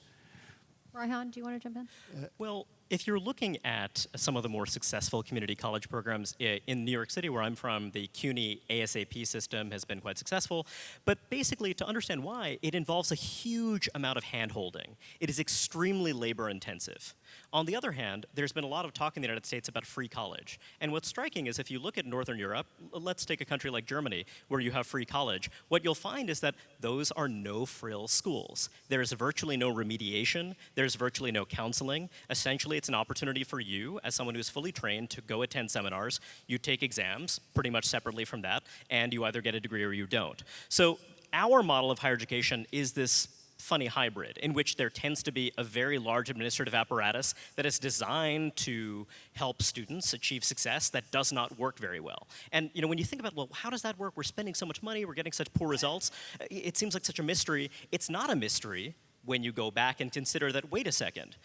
Reihan, do you want to jump in? Well, if you're looking at some of the more successful community college programs in New York City, where I'm from, the CUNY ASAP system has been quite successful. But basically, to understand why, it involves a huge amount of hand-holding. It is extremely labor-intensive. On the other hand, there's been a lot of talk in the United States about free college. And what's striking is, if you look at Northern Europe, let's take a country like Germany, where you have free college, what you'll find is that those are no-frill schools. There's virtually no remediation. There's virtually no counseling. Essentially, it's an opportunity for you, as someone who's fully trained, to go attend seminars. You take exams, pretty much separately from that, and you either get a degree or you don't. So our model of higher education is this funny hybrid in which there tends to be a very large administrative apparatus that is designed to help students achieve success that does not work very well. And when you think about, well, how does that work? We're spending so much money, we're getting such poor results. It seems like such a mystery. It's not a mystery when you go back and consider that, wait a second,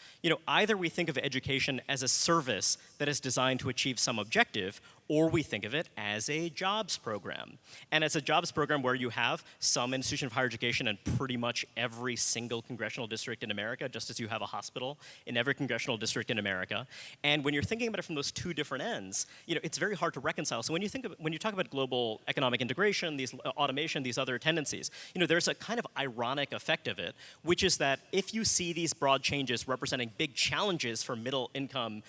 either we think of education as a service that is designed to achieve some objective, or we think of it as a jobs program. And as a jobs program where you have some institution of higher education in pretty much every single congressional district in America, just as you have a hospital in every congressional district in America. And when you're thinking about it from those two different ends, it's very hard to reconcile. So when you talk about global economic integration, these automation, these other tendencies, there's a kind of ironic effect of it, which is that if you see these broad changes representing big challenges for middle income,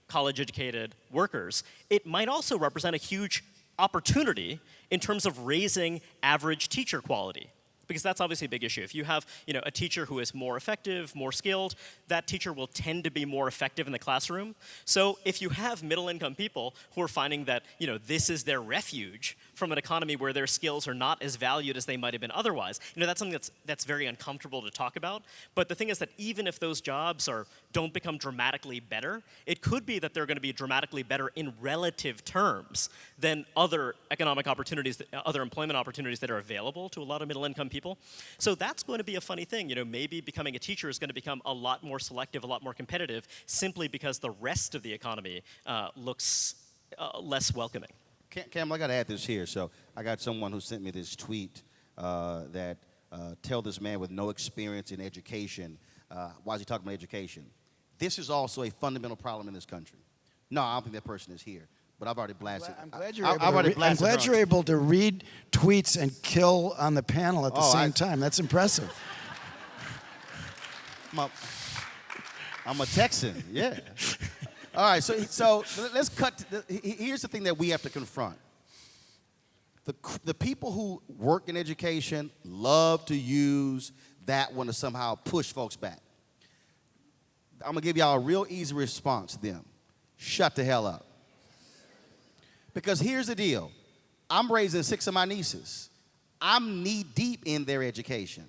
college-educated workers, it might also represent a huge opportunity in terms of raising average teacher quality. because that's obviously a big issue. If you have, a teacher who is more effective, more skilled, that teacher will tend to be more effective in the classroom. So if you have middle-income people who are finding that, this is their refuge from an economy where their skills are not as valued as they might have been otherwise, that's something that's very uncomfortable to talk about. But the thing is that even if those jobs don't become dramatically better, it could be that they're going to be dramatically better in relative terms than other economic opportunities, other employment opportunities that are available to a lot of middle-income people. So that's going to be a funny thing. Maybe becoming a teacher is going to become a lot more selective, a lot more competitive, simply because the rest of the economy looks less welcoming. Campbell, I got to add this here. So I got someone who sent me this tweet that tell this man with no experience in education, why is he talking about education? This is also a fundamental problem in this country. No, I don't think that person is here, but I've already blasted. I'm glad you're able to read tweets and kill on the panel at the same time. That's impressive. I'm a Texan, yeah. All right, so let's cut. Here's the thing that we have to confront. The people who work in education love to use that one to somehow push folks back. I'm going to give y'all a real easy response to them. Shut the hell up. Because here's the deal. I'm raising 6 of my nieces. I'm knee-deep in their education.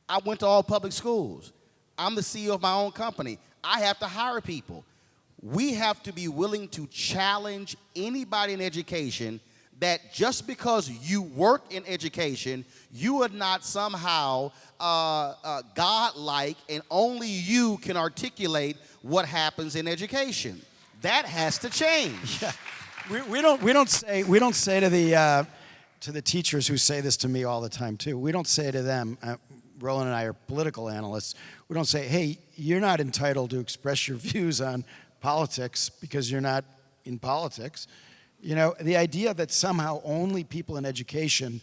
I went to all public schools. I'm the CEO of my own company. I have to hire people. We have to be willing to challenge anybody in education that just because you work in education, you are not somehow godlike and only you can articulate what happens in education. That has to change. Yeah. We don't say to the teachers who say this to me all the time too. We don't say to them, Roland and I are political analysts. We don't say, hey, you're not entitled to express your views on politics because you're not in politics. The idea that somehow only people in education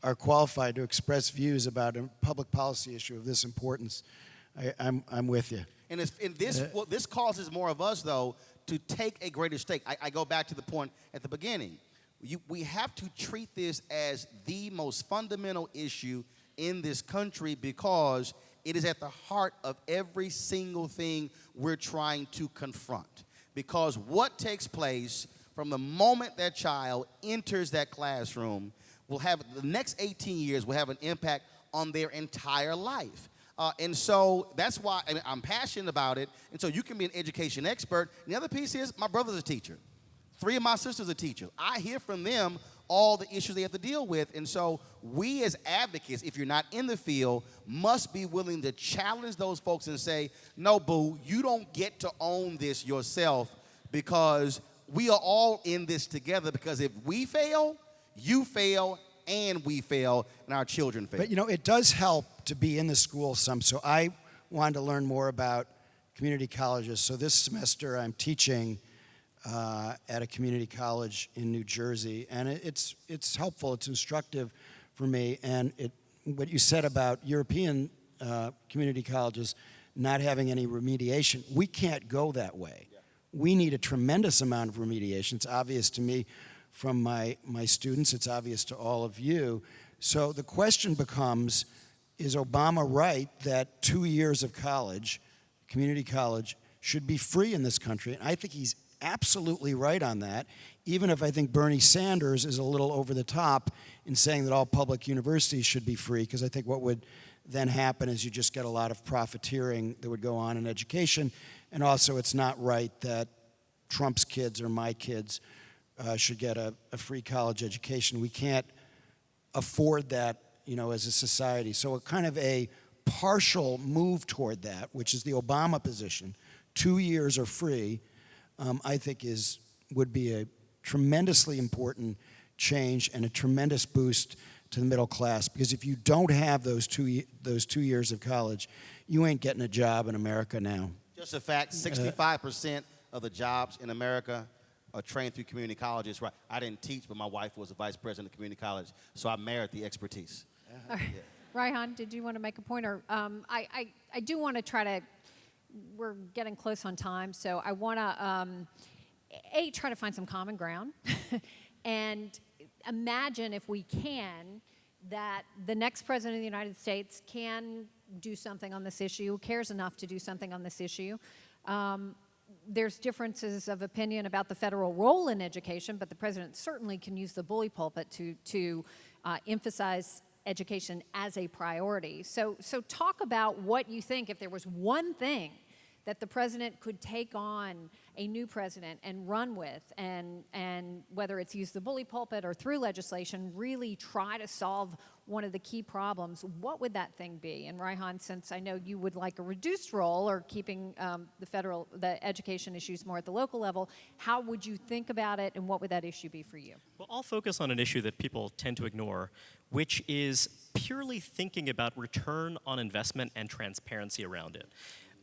are qualified to express views about a public policy issue of this importance, I'm with you. And this causes more of us, though, to take a greater stake. I go back to the point at the beginning. We have to treat this as the most fundamental issue in this country because it is at the heart of every single thing we're trying to confront. Because what takes place from the moment that child enters that classroom will have, the next 18 years will have an impact on their entire life. And so that's why I'm passionate about it. And so you can be an education expert. And the other piece is my brother's a teacher. 3 of my sisters are teachers. I hear from them all the issues they have to deal with. And so we as advocates, if you're not in the field, must be willing to challenge those folks and say, no, boo, you don't get to own this yourself because we are all in this together. Because if we fail, you fail, and we fail, and our children fail. But, it does help to be in the school some. So I wanted to learn more about community colleges. So this semester I'm teaching at a community college in New Jersey, and it's helpful, it's instructive for me. And what you said about European community colleges not having any remediation, we can't go that way. Yeah. We need a tremendous amount of remediation. It's obvious to me from my students, it's obvious to all of you. So the question becomes, is Obama right that 2 years of college, community college, should be free in this country? And I think he's absolutely right on that, even if I think Bernie Sanders is a little over the top in saying that all public universities should be free, because I think what would then happen is you just get a lot of profiteering that would go on in education. And also it's not right that Trump's kids or my kids should get a free college education. We can't afford that, as a society. So a kind of a partial move toward that, which is the Obama position, 2 years are free, I think would be a tremendously important change and a tremendous boost to the middle class. Because if you don't have those 2 years of college, you ain't getting a job in America now. Just a fact, 65% of the jobs in America are trained through community colleges. Right? I didn't teach, but my wife was a vice president of community college, so I merit the expertise. All right. Yeah. Reihan, did you want to make a point? Or I do want to try to, we're getting close on time, so I want to, try to find some common ground and imagine if we can that the next president of the United States can do something on this issue, cares enough to do something on this issue. There's differences of opinion about the federal role in education, but the president certainly can use the bully pulpit to emphasize education as a priority. So talk about what you think, if there was one thing that the president could take on a new president and run with, and whether it's use the bully pulpit or through legislation, really try to solve one of the key problems, what would that thing be? And Reihan, since I know you would like a reduced role or keeping the education issues more at the local level, how would you think about it, and what would that issue be for you? Well, I'll focus on an issue that people tend to ignore, which is purely thinking about return on investment and transparency around it.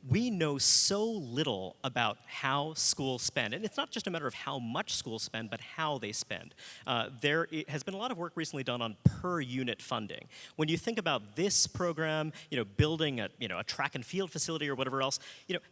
We know so little about how schools spend, and it's not just a matter of how much schools spend, but how they spend. There has been a lot of work recently done on per unit funding. When you think about this program, building a track and field facility or whatever else,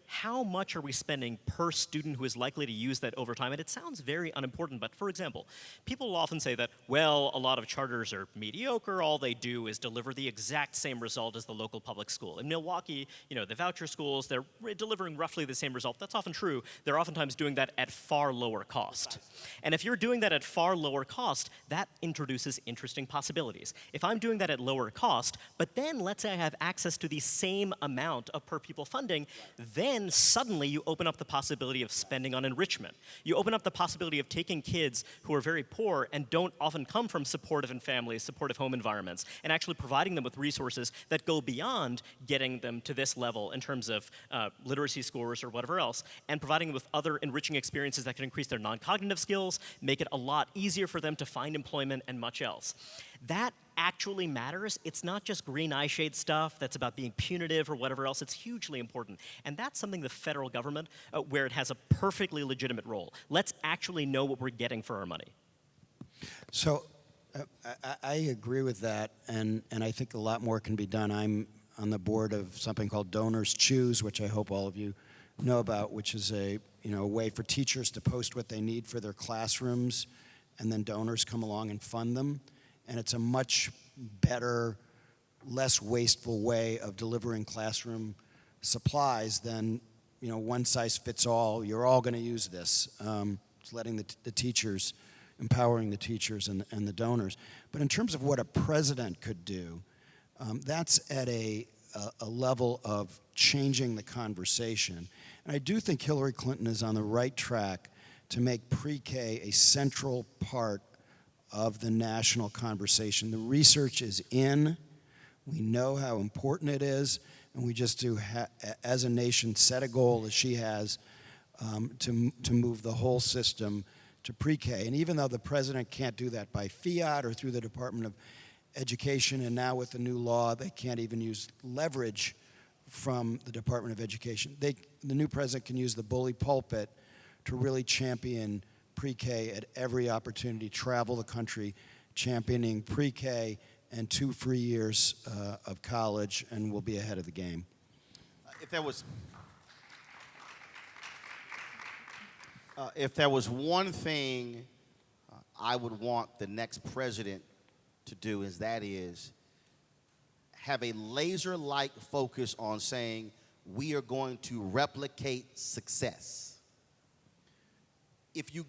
how much are we spending per student who is likely to use that over time? And it sounds very unimportant, but for example, people will often say that, well, a lot of charters are mediocre. All they do is deliver the exact same result as the local public school. In Milwaukee, the voucher schools, they're delivering roughly the same result. That's often true. They're oftentimes doing that at far lower cost. And if you're doing that at far lower cost, that introduces interesting possibilities. If I'm doing that at lower cost, but then let's say I have access to the same amount of per pupil funding, then suddenly you open up the possibility of spending on enrichment. You open up the possibility of taking kids who are very poor and don't often come from supportive families, supportive home environments, and actually providing them with resources that go beyond getting them to this level in terms of literacy scores or whatever else, and providing them with other enriching experiences that can increase their non-cognitive skills, make it a lot easier for them to find employment, and much else. That actually matters. It's not just green eye shade stuff that's about being punitive or whatever else. It's hugely important. And that's something the federal government, where it has a perfectly legitimate role. Let's actually know what we're getting for our money. So I agree with that, and I think a lot more can be done. I'm on the board of something called Donors Choose, which I hope all of you know about, which is a way for teachers to post what they need for their classrooms, and then donors come along and fund them. And it's a much better, less wasteful way of delivering classroom supplies than one size fits all. You're all going to use this. It's letting the teachers, empowering the teachers and the donors. But in terms of what a president could do, that's at a level of changing the conversation. And I do think Hillary Clinton is on the right track to make pre-K a central part of the national conversation. The research is in. We know how important it is, and we just do, as a nation, set a goal, as she has, to move the whole system to pre-K. And even though the president can't do that by fiat or through the Department of Education, and now with the new law, they can't even use leverage from the Department of Education. The new president can use the bully pulpit to really champion pre-K at every opportunity, travel the country championing pre-K and 2 free years of college, and we'll be ahead of the game. If there was one thing I would want the next president to do, is have a laser-like focus on saying we are going to replicate success. If you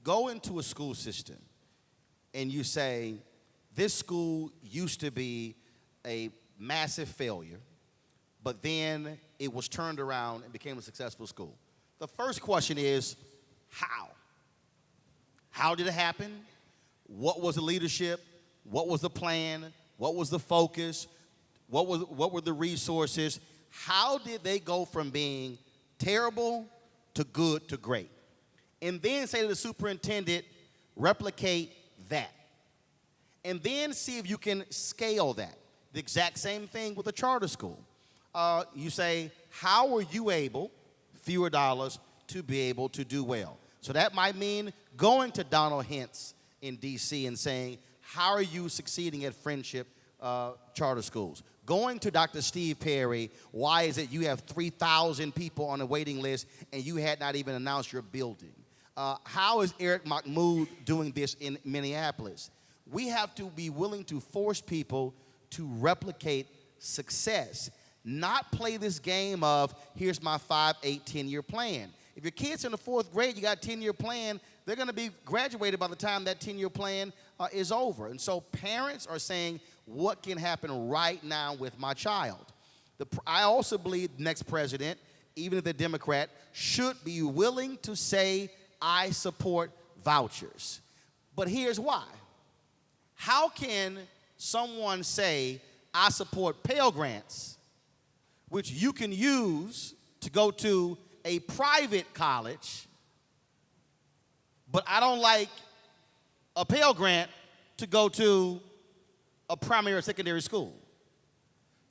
go into a school system and you say this school used to be a massive failure, but then it was turned around and became a successful school, the first question is how? How did it happen? What was the leadership? What was the plan? What was the focus? What were the resources? How did they go from being terrible to good to great? And then say to the superintendent, replicate that. And then see if you can scale that. The exact same thing with a charter school. You say, how were you able, fewer dollars, to be able to do well? So that might mean going to Donald Hintz in D.C. and saying, how are you succeeding at Friendship charter schools? Going to Dr. Steve Perry, why is it you have 3,000 people on a waiting list and you had not even announced your building? How is Eric Mahmoud doing this in Minneapolis? We have to be willing to force people to replicate success, not play this game of here's my 5, 8, 10-year plan. If your kid's in the 4th grade, you got a 10-year plan, they're going to be graduated by the time that 10-year plan is over. And so parents are saying, what can happen right now with my child? I also believe the next president, even if they're Democrat, should be willing to say, I support vouchers. But here's why. How can someone say, I support Pell Grants, which you can use to go to a private college, but I don't like a Pell Grant to go to a primary or secondary school?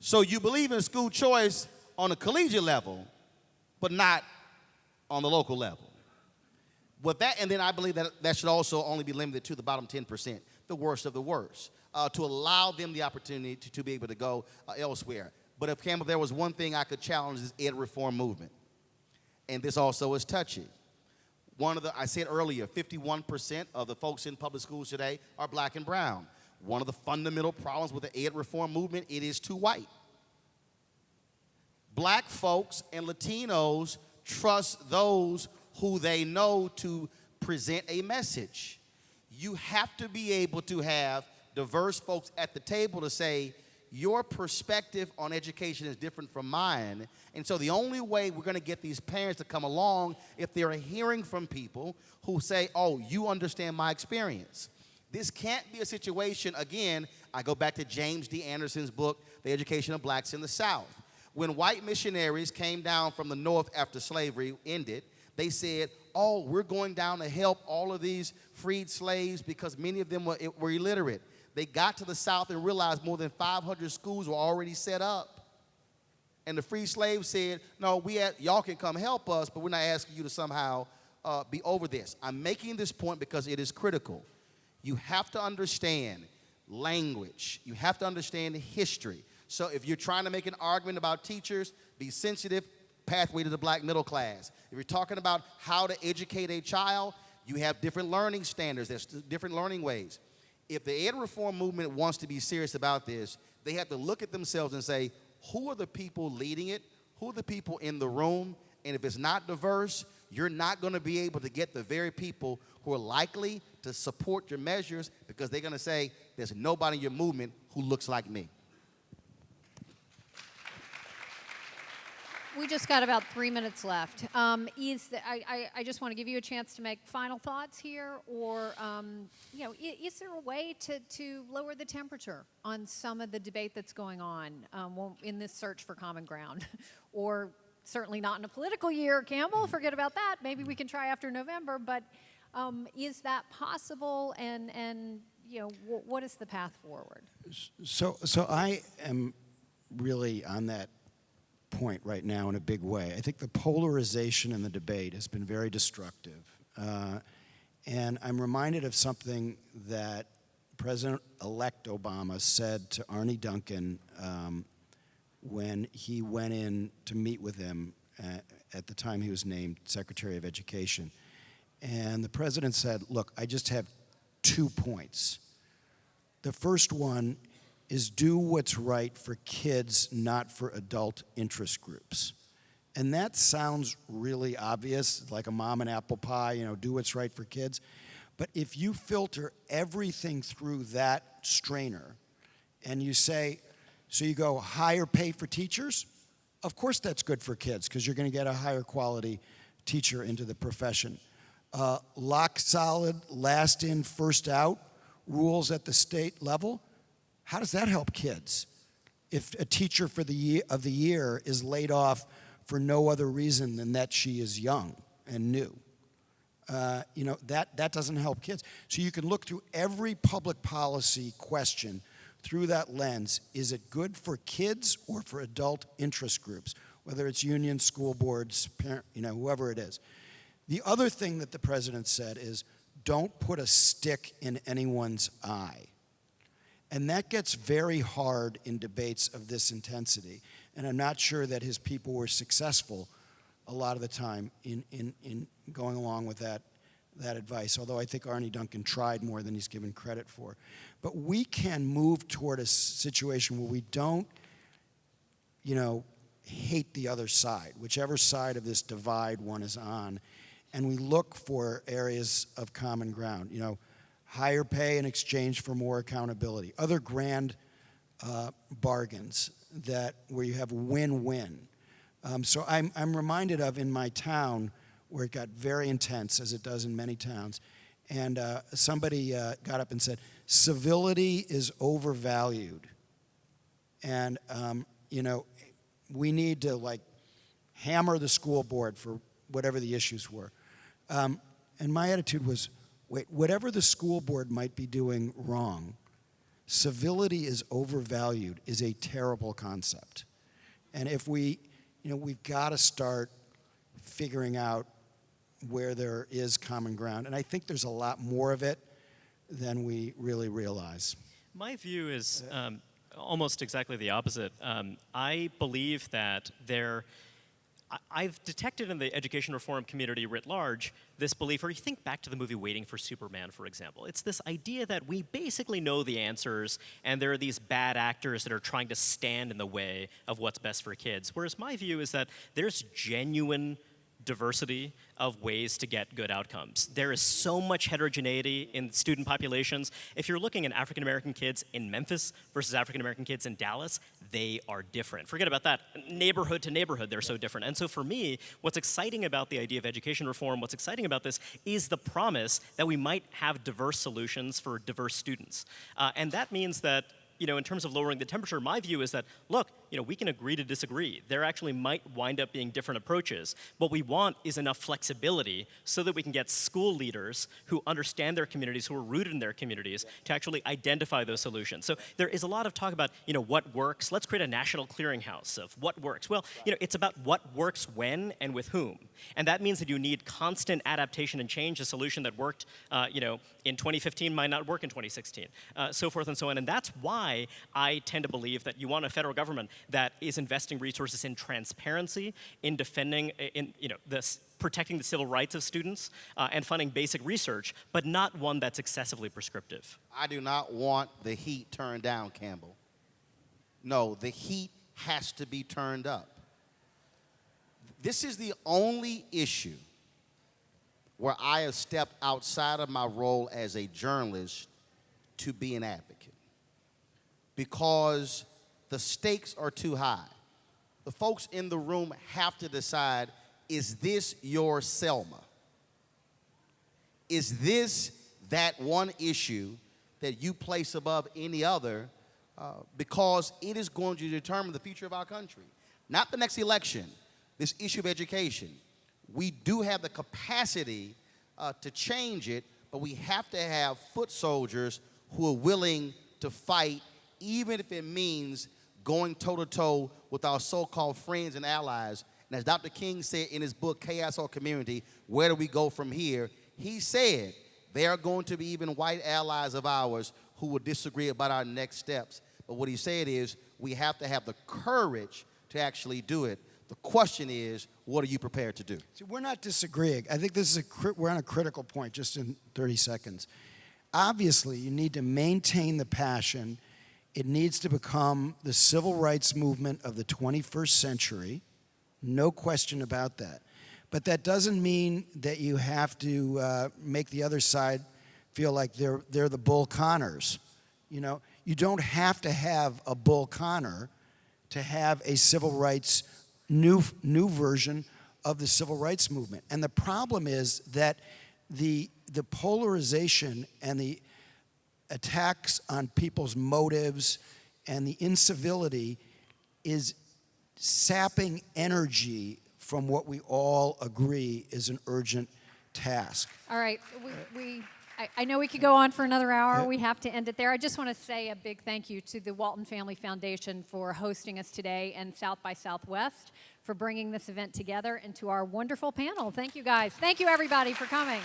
So you believe in school choice on a collegiate level, but not on the local level. With that, and then I believe that should also only be limited to the bottom 10%, the worst of the worst, to allow them the opportunity to be able to go elsewhere. But if Campbell, there was one thing I could challenge this ed reform movement, and this also is touchy. I said earlier, 51% of the folks in public schools today are black and brown. One of the fundamental problems with the ed reform movement, it is too white. Black folks and Latinos trust those who they know to present a message. You have to be able to have diverse folks at the table to say, your perspective on education is different from mine. And so the only way we're going to get these parents to come along if they're hearing from people who say, oh, you understand my experience. This can't be a situation, again, I go back to James D. Anderson's book, The Education of Blacks in the South. When white missionaries came down from the North after slavery ended, they said, oh, we're going down to help all of these freed slaves because many of them were illiterate. They got to the South and realized more than 500 schools were already set up. And the free slaves said, no, y'all can come help us, but we're not asking you to somehow be over this. I'm making this point because it is critical. You have to understand language. You have to understand history. So if you're trying to make an argument about teachers, be sensitive, pathway to the black middle class. If you're talking about how to educate a child, you have different learning standards. There's different learning ways. If the ed reform movement wants to be serious about this, they have to look at themselves and say, who are the people leading it? Who are the people in the room? And if it's not diverse, you're not going to be able to get the very people who are likely to support your measures because they're going to say, there's nobody in your movement who looks like me. We just got about 3 minutes left. I just want to give you a chance to make final thoughts here, or is there a way to lower the temperature on some of the debate that's going on in this search for common ground, or certainly not in a political year, Campbell? Forget about that. Maybe we can try after November. But is that possible? And what is the path forward? So I am really on that point right now in a big way. I think the polarization in the debate has been very destructive. And I'm reminded of something that President-elect Obama said to Arne Duncan when he went in to meet with him at the time he was named Secretary of Education. And the president said, look, I just have 2 points. The first one is do what's right for kids, not for adult interest groups. And that sounds really obvious, like a mom and apple pie, do what's right for kids. But if you filter everything through that strainer and you say, so you go higher pay for teachers, of course that's good for kids because you're going to get a higher quality teacher into the profession. Lock solid, last in, first out rules at the state level. How does that help kids? If a teacher of the year is laid off for no other reason than that she is young and new, that doesn't help kids. So you can look through every public policy question through that lens. Is it good for kids or for adult interest groups, whether it's unions, school boards, whoever it is? The other thing that the president said is, don't put a stick in anyone's eye. And that gets very hard in debates of this intensity. And I'm not sure that his people were successful a lot of the time in going along with that that advice, although I think Arnie Duncan tried more than he's given credit for. But we can move toward a situation where we don't, hate the other side, whichever side of this divide one is on, and we look for areas of common ground. Higher pay in exchange for more accountability, other grand bargains where you have win-win. So I'm reminded of in my town where it got very intense, as it does in many towns, and somebody got up and said, civility is overvalued. And, we need to hammer the school board for whatever the issues were. And my attitude was, wait, whatever the school board might be doing wrong, civility is overvalued is a terrible concept. And if we've got to start figuring out where there is common ground. And I think there's a lot more of it than we really realize. My view is almost exactly the opposite. I believe that I've detected in the education reform community writ large this belief, or you think back to the movie Waiting for Superman, for example. It's this idea that we basically know the answers, and there are these bad actors that are trying to stand in the way of what's best for kids. Whereas my view is that there's genuine diversity of ways to get good outcomes. There is so much heterogeneity in student populations. If you're looking at African American kids in Memphis versus African American kids in Dallas, they are different. Forget about that. Neighborhood to neighborhood, they're so different. And so for me, what's exciting about the idea of education reform, what's exciting about this is the promise that we might have diverse solutions for diverse students. And that means that in terms of lowering the temperature, my view is that, look, we can agree to disagree. There actually might wind up being different approaches. What we want is enough flexibility so that we can get school leaders who understand their communities, who are rooted in their communities, to actually identify those solutions. So there is a lot of talk about, what works. Let's create a national clearinghouse of what works. Well, it's about what works when and with whom. And that means that you need constant adaptation and change. A solution that worked, in 2015 might not work in 2016, so forth and so on. And that's why I tend to believe that you want a federal government that is investing resources in transparency, in defending, protecting the civil rights of students, and funding basic research, but not one that's excessively prescriptive. I do not want the heat turned down, Campbell. No, the heat has to be turned up. This is the only issue where I have stepped outside of my role as a journalist to be an advocate, because the stakes are too high. The folks in the room have to decide, is this your Selma? Is this that one issue that you place above any other, because it is going to determine the future of our country? Not the next election, this issue of education. We do have the capacity to change it, but we have to have foot soldiers who are willing to fight, even if it means going toe-to-toe with our so-called friends and allies. And as Dr. King said in his book, Chaos or Community, Where Do We Go From Here? He said there are going to be even white allies of ours who will disagree about our next steps. But what he said is we have to have the courage to actually do it. The question is, what are you prepared to do? See, we're not disagreeing. I think this is we're on a critical point, just in 30 seconds. Obviously, you need to maintain the passion. It needs to become the civil rights movement of the 21st century. No question about that. But that doesn't mean that you have to make the other side feel like they're the Bull Connors. You don't have to have a Bull Connor to have a civil rights new version of the civil rights movement. And the problem is that the polarization and the attacks on people's motives and the incivility is sapping energy from what we all agree is an urgent task. All right, I know we could go on for another hour. We have to end it there. I just want to say a big thank you to the Walton Family Foundation for hosting us today, and South by Southwest for bringing this event together, and to our wonderful panel. Thank you, guys. Thank you, everybody, for coming.